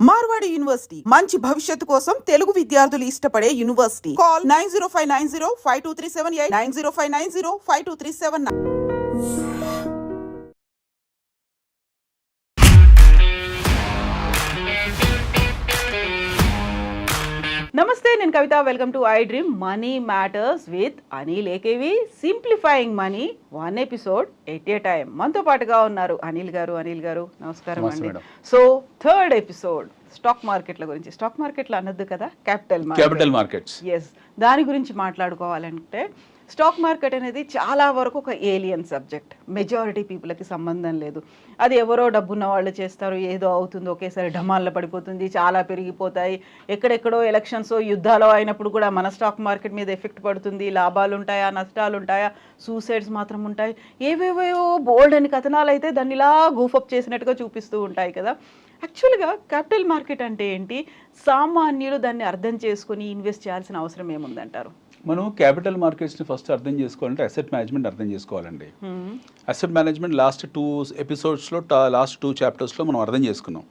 Marwadi university మంచి భవిష్యత్తు కోసం తెలుగు విద్యార్థులు ఇష్టపడే యూనివర్సిటీ. కాల్ 9059052378 9059052379. నమస్తే, నేను Kavitha. Welcome to I dream money matters with Anil AKV. Simplifying money, one episode at a time. మనతో పాటుగా ఉన్నారు అనిల్ గారు. అనిల్ గారు నమస్కారం అండి. సో థర్డ్ ఎపిసోడ్ స్టాక్ మార్కెట్ల గురించి. స్టాక్ మార్కెట్లు అనొద్దు కదా, క్యాపిటల్ మార్కెట్స్. ఎస్, దాని గురించి మాట్లాడుకోవాలంటే స్టాక్ మార్కెట్ అనేది చాలా వరకు ఒక ఏలియన్ సబ్జెక్ట్. మెజారిటీ పీపుల్కి సంబంధం లేదు. అది ఎవరో డబ్బున్న వాళ్ళు చేస్తారు, ఏదో అవుతుంది, ఒకేసారి ఢమాల్లో పడిపోతుంది, చాలా పెరిగిపోతాయి. ఎక్కడెక్కడో ఎలక్షన్స్, యుద్ధాలు అయినప్పుడు కూడా మన స్టాక్ మార్కెట్ మీద ఎఫెక్ట్ పడుతుంది. లాభాలు ఉంటాయా, నష్టాలు ఉంటాయా, సూసైడ్స్ మాత్రం ఉంటాయి. ఏవేవో బోల్డ్ అని కథనాలు అయితే దాన్ని ఇలా గూఫప్ చేసినట్టుగా చూపిస్తూ ఉంటాయి కదా. యాక్చువల్గా క్యాపిటల్ మార్కెట్ అంటే ఏంటి? సామాన్యులు దాన్ని అర్థం చేసుకుని ఇన్వెస్ట్ చేయాల్సిన అవసరం ఏముందంటారు? మనం క్యాపిటల్ మార్కెట్స్ని ఫస్ట్ అర్థం చేసుకోవాలంటే అసెట్ మేనేజ్మెంట్ అర్థం చేసుకోవాలండి. అసెట్ మేనేజ్మెంట్ లాస్ట్ 2 ఎపిసోడ్స్లో లాస్ట్ 2 చాప్టర్స్లో మనం అర్థం చేసుకున్నాం.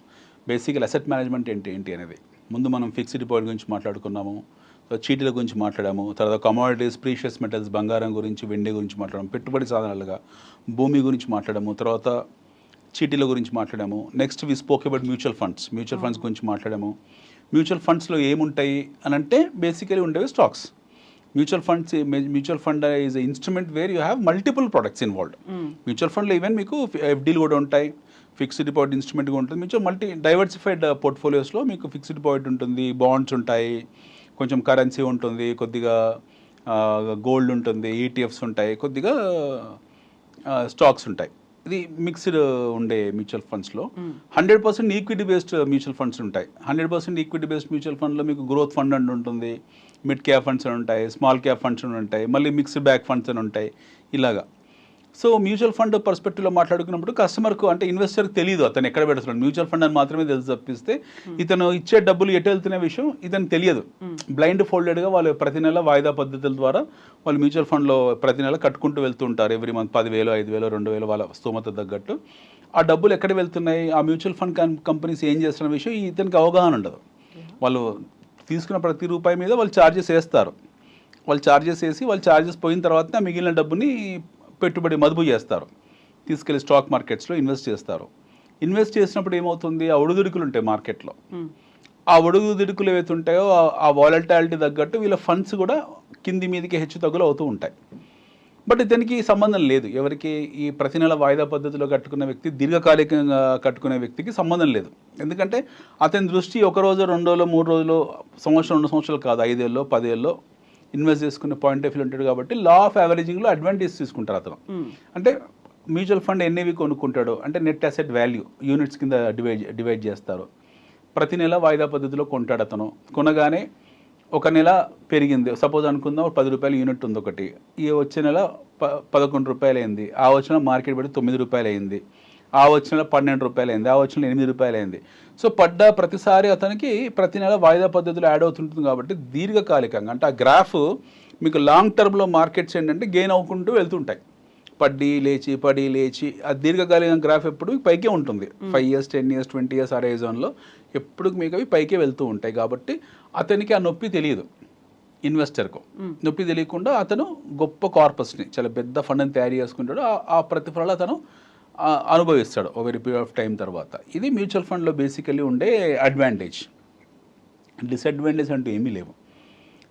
బేసికల్ అసెట్ మేనేజ్మెంట్ ఏంటి అనేది. ముందు మనం ఫిక్స్డ్ డిపాజిట్ గురించి మాట్లాడుకున్నాము, చీటీల గురించి మాట్లాడాము, తర్వాత కమోడిటీస్, ప్రీషియస్ మెటల్స్, బంగారం గురించి, వెండి గురించి మాట్లాడాము, పెట్టుబడి సాధనాలుగా భూమి గురించి మాట్లాడాము, తర్వాత చీటీల గురించి మాట్లాడాము. Next we spoke about mutual funds గురించి మాట్లాడాము. మ్యూచువల్ ఫండ్స్లో ఏముంటాయి అని అంటే బేసికలీ ఉండేవి stocks. Mutual fund is a instrument where you have multiple products involved. Mutual ఫండ్లో ఈవెన్ మీకు ఎఫ్డీలు కూడా ఉంటాయి, ఫిక్స్డ్ డిపాజిట్ ఇన్స్ట్రుమెంట్ కూడా ఉంటుంది. మ్యూచువల్ డైవర్సిఫైడ్ పోర్ట్ఫోలియోస్లో మీకు ఫిక్స్డ్ డిపాజిట్ ఉంటుంది, బాండ్స్ ఉంటాయి, కొంచెం కరెన్సీ ఉంటుంది, కొద్దిగా గోల్డ్ ఉంటుంది, ఈటీఎఫ్స్ ఉంటాయి, కొద్దిగా స్టాక్స్ ఉంటాయి. ఇది మిక్స్డ్ ఉండే మ్యూచువల్ ఫండ్స్లో 100% ఈక్విటీ బేస్డ్ మ్యూచువల్ ఫండ్స్ ఉంటాయి. 100% ఈక్విటీ బేస్డ్ మ్యూచువల్ ఫండ్లో మీకు గ్రోత్ ఫండ్ అని ఉంటుంది, మిడ్ క్యాప్ ఫండ్స్ అని ఉంటాయి, స్మాల్ క్యాప్ ఫండ్స్ అని ఉంటాయి, మళ్ళీ మిక్స్డ్ బ్యాక్ ఫండ్స్ అని ఉంటాయి, ఇలాగా. సో మ్యూచువల్ ఫండ్ పర్స్పెక్టివ్లో మాట్లాడుకున్నప్పుడు కస్టమర్కు అంటే ఇన్వెస్టర్కి తెలియదు అతను ఎక్కడ పెడుతున్నాడు. మ్యూచువల్ ఫండ్ అని మాత్రమే తెలుసు తప్పిస్తే ఇతను ఇచ్చే డబ్బులు ఎటు వెళ్తున్న విషయం ఇతను తెలియదు. బ్లైండ్ ఫోల్డెడ్గా వాళ్ళు ప్రతి నెల వాయిదా పద్ధతుల ద్వారా వాళ్ళు మ్యూచువల్ ఫండ్లో ప్రతి నెల కట్టుకుంటూ వెళ్తుంటారు. ఎవ్రీ మంత్ 10,000, 5,000, 2,000 వాళ్ళ స్తోమత తగ్గట్టు. ఆ డబ్బులు ఎక్కడ వెళ్తున్నాయి, ఆ మ్యూచువల్ ఫండ్ కంపెనీస్ ఏం చేస్తున్న విషయం ఇతనికి అవగాహన ఉండదు. వాళ్ళు తీసుకున్న ప్రతి రూపాయి మీద వాళ్ళు ఛార్జెస్ వేస్తారు. వాళ్ళు ఛార్జెస్ పోయిన తర్వాత మిగిలిన డబ్బుని పెట్టుబడి మదుపు చేస్తారు, తీసుకెళ్ళి స్టాక్ మార్కెట్స్లో ఇన్వెస్ట్ చేస్తారు. ఇన్వెస్ట్ చేసినప్పుడు ఏమవుతుంది, ఆ ఒడుదుడుకులు ఉంటాయి మార్కెట్లో. ఆ ఒడుదుడుకులు ఏవైతే ఉంటాయో ఆ వాలటాలిటీ తగ్గట్టు వీళ్ళ ఫండ్స్ కూడా కింది మీదకి హెచ్చు తగ్గులు అవుతూ ఉంటాయి. బట్ ఇతనికి సంబంధం లేదు. ఎవరికి ఈ ప్రతి నెల వాయిదా పద్ధతిలో కట్టుకున్న వ్యక్తి, దీర్ఘకాలికంగా కట్టుకునే వ్యక్తికి సంబంధం లేదు. ఎందుకంటే అతని దృష్టి 1 రోజు, 2 రోజులు, 3 రోజులు, సంవత్సరం, 2 సంవత్సరాలు కాదు, 5 ఏళ్ళలో 10 ఏళ్ళలో ఇన్వెస్ట్ చేసుకునే పాయింట్ ఆఫ్ వ్యూ ఉంటాడు. కాబట్టి లా ఆఫ్ యావరేజింగ్లో అడ్వాంటేజ్ తీసుకుంటారు అతను. అంటే మ్యూచువల్ ఫండ్ ఎన్నేవి కొనుక్కుంటాడు అంటే నెట్ అసెట్ వాల్యూ యూనిట్స్ కింద డివైడ్ చేస్తారు. ప్రతి నెల వాయిదా పద్ధతిలో కొంటాడు అతను. కొనగానే ఒక నెల పెరిగింది, సపోజ్ అనుకుందాం 10 రూపాయల యూనిట్ ఉంది ఒకటి, ఈ వచ్చే నెల 11 రూపాయలు అయింది, ఆ వచ్చిన మార్కెట్ పెట్టి 9 రూపాయలు అయింది, ఆ వచ్చిన నెల 12 రూపాయలు అయింది, ఆ వచ్చిన 8 రూపాయలు అయింది. సో ప్రతిసారి అతనికి ప్రతి నెల వాయిదా పద్ధతిలో యాడ్ అవుతుంటుంది. కాబట్టి దీర్ఘకాలికంగా అంటే ఆ గ్రాఫ్ మీకు లాంగ్ టర్మ్లో మార్కెట్స్ ఏంటంటే గెయిన్ అవ్వకుంటూ వెళ్తుంటాయి. పడి లేచి ఆ దీర్ఘకాలిక గ్రాఫ్ ఎప్పుడు పైకే ఉంటుంది. 5 years, 10 years, 20 years హరైజాన్లో ఎప్పుడు మీకు అవి పైకే వెళ్తూ ఉంటాయి. కాబట్టి అతనికి ఆ నొప్పి తెలియదు. ఇన్వెస్టర్కు నొప్పి తెలియకుండా అతను గొప్ప కార్పస్ని, చాలా పెద్ద ఫండ్ని తయారు చేసుకుంటాడు. ఆ ప్రతిఫలాలు అతను అనుభవిస్తాడు ఓవర్ పీరియడ్ ఆఫ్ టైం తర్వాత. ఇది మ్యూచువల్ ఫండ్లో బేసికలీ ఉండే అడ్వాంటేజ్. డిసడ్వాంటేజ్ అంటూ ఏమీ లేవు.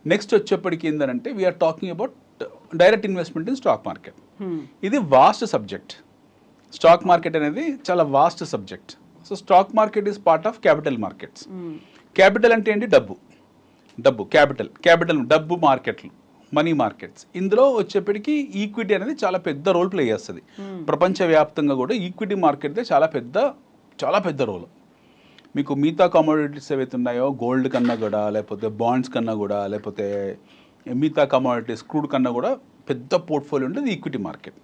నెక్స్ట్ వచ్చేప్పటికి ఏంటంటే we're talking about direct investment in stock market. ఇది వాస్ట్ సబ్జెక్ట్. స్టాక్ మార్కెట్ అనేది చాలా vast subject. So stock market is part of capital markets. Capital అంటే ఏంటి? డబ్బు క్యాపిటల్ డబ్బు మార్కెట్లు, మనీ మార్కెట్స్. ఇందులో వచ్చేప్పటికి ఈక్విటీ అనేది చాలా పెద్ద రోల్ ప్లే చేస్తుంది. ప్రపంచవ్యాప్తంగా కూడా ఈక్విటీ మార్కెట్దే చాలా పెద్ద రోల్. మీకు మిగతా కమోడిటీస్ ఏవైతే ఉన్నాయో, గోల్డ్ కన్నా కూడా, లేకపోతే బాండ్స్ కన్నా కూడా, లేకపోతే మిగతా కమోడిటీస్ క్రూడ్ కన్నా కూడా పెద్ద పోర్ట్ఫోలియో ఉండేది ఈక్విటీ మార్కెట్.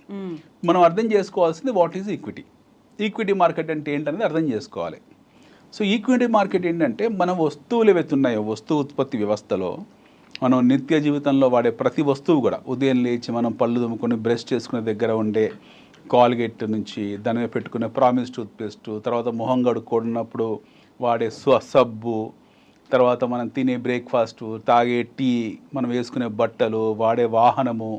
మనం అర్థం చేసుకోవాల్సింది వాట్ ఈజ్ ఈక్విటీ మార్కెట్ అంటే ఏంటనేది అర్థం చేసుకోవాలి. సో ఈక్విటీ మార్కెట్ ఏంటంటే మన వస్తువులు ఏవైతే ఉన్నాయో, వస్తు ఉత్పత్తి వ్యవస్థలో మనం నిత్య జీవితంలో వాడే ప్రతి వస్తువు కూడా, ఉదయం లేచి మనం పళ్ళు దుమ్ముకొని బ్రష్ చేసుకునే దగ్గర ఉండే కాల్గేట్ నుంచి దాని మీద పెట్టుకునే ప్రామిస్ టూత్పేస్ట్, తర్వాత మొహం కడుక్కున్నప్పుడు వాడే సబ్బు, తర్వాత మనం తినే బ్రేక్ఫాస్ట్, తాగే టీ, మనం వేసుకునే బట్టలు, వాడే వాహనము,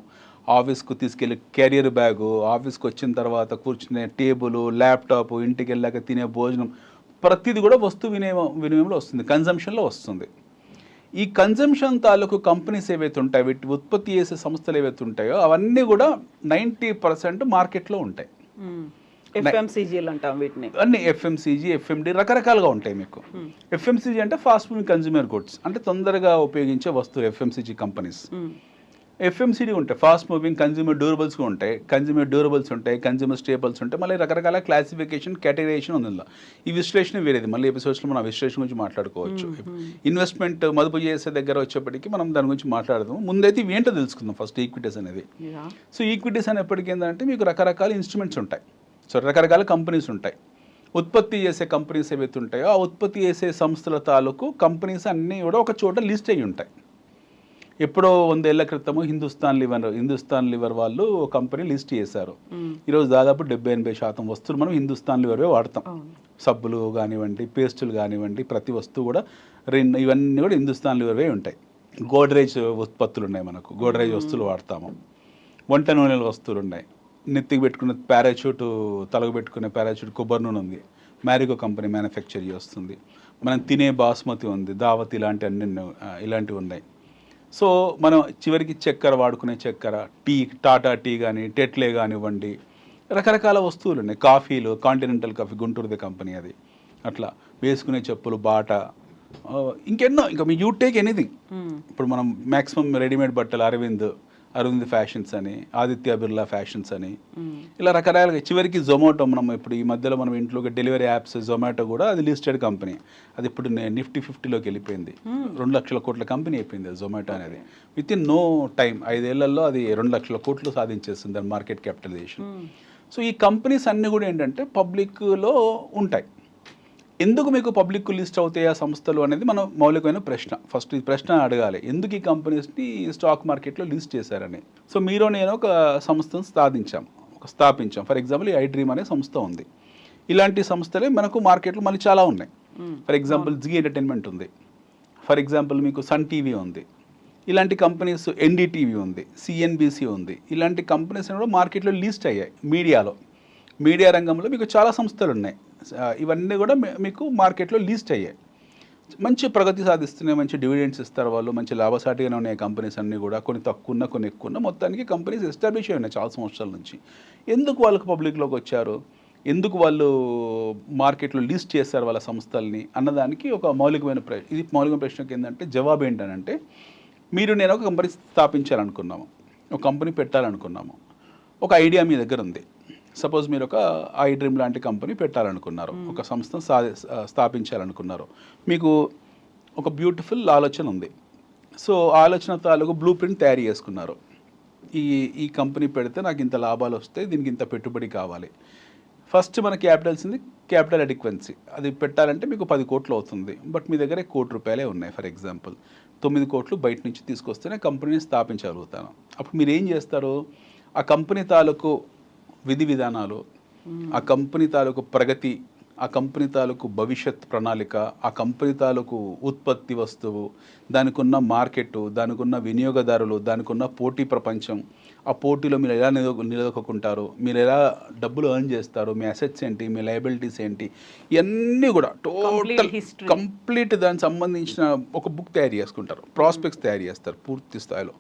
ఆఫీస్కు తీసుకెళ్ళి క్యారియర్ బ్యాగు, ఆఫీస్కి వచ్చిన తర్వాత కూర్చునే టేబుల్, ల్యాప్టాప్, ఇంటికి వెళ్ళాక తినే భోజనం, ప్రతిదీ కూడా వస్తు వినిమయంలో వస్తుంది, కన్జంప్షన్లో వస్తుంది. ఈ కన్జంప్షన్ తాలూకు కంపెనీస్ ఏవైతే ఉంటాయో, వీటి ఉత్పత్తి చేసే సంస్థలు ఏవైతే ఉంటాయో అవన్నీ కూడా 90% మార్కెట్లో ఉంటాయి. ఎఫ్ఎంసీజీలు అంటాం వీటిని. అన్ని ఎఫ్ఎంసీజీ, ఎఫ్ఎండి రకరకాలుగా ఉంటాయి మీకు. ఎఫ్ఎంసీజీ అంటే ఫాస్ట్ మూవింగ్ కన్జ్యూమర్ గుడ్స్, అంటే తొందరగా ఉపయోగించే వస్తువులు ఎఫ్ఎంసీజీ కంపెనీస్. ఎఫ్ఎంసీడీ ఉంటాయి, ఫాస్ట్ మూవింగ్ కన్జ్యూమర్ డ్యూరబుల్స్ ఉంటాయి, కన్జ్యూమర్ డ్యూరబుల్స్ ఉంటాయి, కన్జ్యూమర్ స్టేబుల్స్ ఉంటాయి, మళ్ళీ రకరకాల క్లాసిఫికేషన్, కేటగరైజేషన్ ఉంది. ఈ విశ్లేషణ వేరేది, మళ్ళీ ఎపిసోడ్స్లో మనం విశ్లేషణ గురించి మాట్లాడుకోవచ్చు. ఇన్వెస్ట్మెంట్ మదుపు చేసే దగ్గర వచ్చేప్పటికి మనం దాని గురించి మాట్లాడదాం. ముందైతే ఇవి ఏంటో తెలుసుకుందాం ఫస్ట్, ఈక్విటీస్ అనేది. సో ఈక్విటీస్ అనేప్పటికీ ఏంటంటే మీకు రకరకాల ఇన్స్ట్రుమెంట్స్ ఉంటాయి, సో రకరకాల కంపెనీస్ ఉంటాయి. ఉత్పత్తి చేసే కంపెనీస్ ఏవైతే ఉంటాయో ఆ ఉత్పత్తి చేసే సంస్థల తాలూకు కంపెనీస్ అన్నీ కూడా ఒక చోట లిస్ట్ అయ్యి ఉంటాయి. ఎప్పుడో 100 ఏళ్ల క్రితము హిందుస్థాన్ లివర్ వాళ్ళు కంపెనీ లిస్ట్ చేశారు. ఈరోజు దాదాపు 70-80% వస్తువులు మనం హిందుస్థాన్ లివర్వే వాడతాం. సబ్బులు కానివ్వండి, పేస్టులు కానివ్వండి, ప్రతి వస్తువు కూడా ఇవన్నీ కూడా హిందుస్థాన్ లివర్వే ఉంటాయి. గోడ్రేజ్ ఉత్పత్తులు ఉన్నాయి, మనకు గోడ్రేజ్ వస్తువులు వాడతాము. వంట నూనెల వస్తువులు ఉన్నాయి, నెత్తికి పెట్టుకునే పారాచూట్, తలకు పెట్టుకునే పారాచూట్ కొబ్బరి నూనె ఉంది, మ్యారిగో కంపెనీ మ్యానుఫ్యాక్చర్ చేస్తుంది. మనం తినే బాస్మతి ఉంది, దావత్, ఇలాంటివి ఉన్నాయి. సో మనం చివరికి చక్కెర, వాడుకునే చక్కెర, టీ, టాటా టీ కానీ, టెట్లే కానివ్వండి, రకరకాల వస్తువులు ఉన్నాయి. కాఫీలు, కాంటినెంటల్ కాఫీ, గుంటూరుది కంపెనీ అది. అట్లా వేసుకునే చెప్పులు, బాటా, ఇంకెన్నో, ఇంకా మీ యూ టేక్ ఎనీథింగ్. ఇప్పుడు మనం మ్యాక్సిమం రెడీమేడ్ బట్టలు అరవింద్ ఫ్యాషన్స్ అని, ఆదిత్య బిర్లా ఫ్యాషన్స్ అని, ఇలా రకరకాలుగా. చివరికి జొమాటో, మనం ఇప్పుడు ఈ మధ్యలో మనం ఇంట్లో డెలివరీ యాప్స్, జొమాటో కూడా అది లిస్టెడ్ కంపెనీ. అది ఇప్పుడు నిఫ్టీ 50లోకి వెళ్ళిపోయింది. 2 లక్షల కోట్ల కంపెనీ అయిపోయింది జొమాటో అనేది. విత్ ఇన్ నో టైం, 5 ఏళ్లలో అది 2 లక్షల కోట్లు సాధించేస్తుంది దాని మార్కెట్ క్యాపిటలైజేషన్. సో ఈ కంపెనీస్ అన్నీ కూడా ఏంటంటే పబ్లిక్లో ఉంటాయి. ఎందుకు మీకు పబ్లిక్ లిస్ట్ అవుతాయి ఆ సంస్థలు అనేది మన మౌలికమైన ప్రశ్న. ఫస్ట్ ఈ ప్రశ్న అడగాలి, ఎందుకు ఈ కంపెనీస్ని స్టాక్ మార్కెట్లో లిస్ట్ చేశారని. సో మీరు నేను ఒక సంస్థను స్థాపించాం. ఫర్ ఎగ్జాంపుల్ ఈ ఐడ్రీమ్ అనే సంస్థ ఉంది. ఇలాంటి సంస్థలే మనకు మార్కెట్లో మళ్ళీ చాలా ఉన్నాయి. ఫర్ ఎగ్జాంపుల్ జీ ఎంటర్టైన్మెంట్ ఉంది, ఫర్ ఎగ్జాంపుల్ మీకు సన్ టీవీ ఉంది, ఇలాంటి కంపెనీస్, ఎన్డీటీవీ ఉంది, సిఎన్బిసి ఉంది. ఇలాంటి కంపెనీస్ కూడా మార్కెట్లో లిస్ట్ అయ్యాయి. మీడియా రంగంలో మీకు చాలా సంస్థలు ఉన్నాయి. ఇవన్నీ కూడా మీకు మార్కెట్లో లిస్ట్ అయ్యాయి. మంచి ప్రగతి సాధిస్తున్నాయి, మంచి డివిడెండ్స్ ఇస్తారు వాళ్ళు, మంచి లాభసాటిగానే ఉన్నాయి కంపెనీస్ అన్నీ కూడా. కొన్ని తక్కువ ఉన్నా, కొన్ని ఎక్కువ ఉన్నా, మొత్తానికి కంపెనీస్ ఎస్టాబ్లిష్ అయి ఉన్నాయి చాలా సంవత్సరాల నుంచి. ఎందుకు వాళ్ళకు పబ్లిక్లోకి వచ్చారు, ఎందుకు వాళ్ళు మార్కెట్లో లిస్ట్ చేస్తారు వాళ్ళ సంస్థల్ని అన్నదానికి ఒక మౌలికమైన ఇది మౌలికమైన ప్రశ్నకి ఏంటంటే జవాబు ఏంటంటే, నేను ఒక కంపెనీ స్థాపించాలనుకున్నాము, ఒక కంపెనీ పెట్టాలనుకున్నాము, ఒక ఐడియా మీ దగ్గర ఉంది. సపోజ్ మీరు ఒక ఐడ్రీమ్ లాంటి కంపెనీ పెట్టాలనుకున్నారు, ఒక సంస్థను స్థాపించాలనుకున్నారు, మీకు ఒక బ్యూటిఫుల్ ఆలోచన ఉంది. సో ఆలోచన తాలూకు బ్లూ ప్రింట్ తయారు చేసుకున్నారు. ఈ కంపెనీ పెడితే నాకు ఇంత లాభాలు వస్తాయి, దీనికి ఇంత పెట్టుబడి కావాలి. ఫస్ట్ మన క్యాపిటల్ అడిక్వెన్సీ. అది పెట్టాలంటే మీకు 10 కోట్లు అవుతుంది, బట్ మీ దగ్గర 1 కోటి రూపాయలే ఉన్నాయి. ఫర్ ఎగ్జాంపుల్ 9 కోట్లు బయట నుంచి తీసుకొస్తేనే కంపెనీని స్థాపించగలుగుతాను. అప్పుడు మీరు ఏం చేస్తారు, ఆ కంపెనీ తాలూకు విధి విధానాలు, ఆ కంపెనీ తాలూకు ప్రగతి, ఆ కంపెనీ తాలూకు భవిష్యత్ ప్రణాళిక, ఆ కంపెనీ తాలూకు ఉత్పత్తి వస్తువు, దానికి ఉన్న మార్కెట్, దానికి ఉన్న వినియోగదారులు, దానికి ఉన్న పోటీ ప్రపంచం, ఆ పోటీలో మీరు ఎలా నిలదొక్కుంటారు, మీరు ఎలా డబ్బులు ఎర్న్ చేస్తారు, మీ అసెట్స్ ఏంటి, మీ లయబిలిటీస్ ఏంటి, ఇవన్నీ కూడా టోటల్ కంప్లీట్ దానికి సంబంధించిన ఒక బుక్ తయారు చేసుకుంటారు. ప్రాస్పెక్ట్స్ తయారు చేస్తారు పూర్తి స్థాయిలో.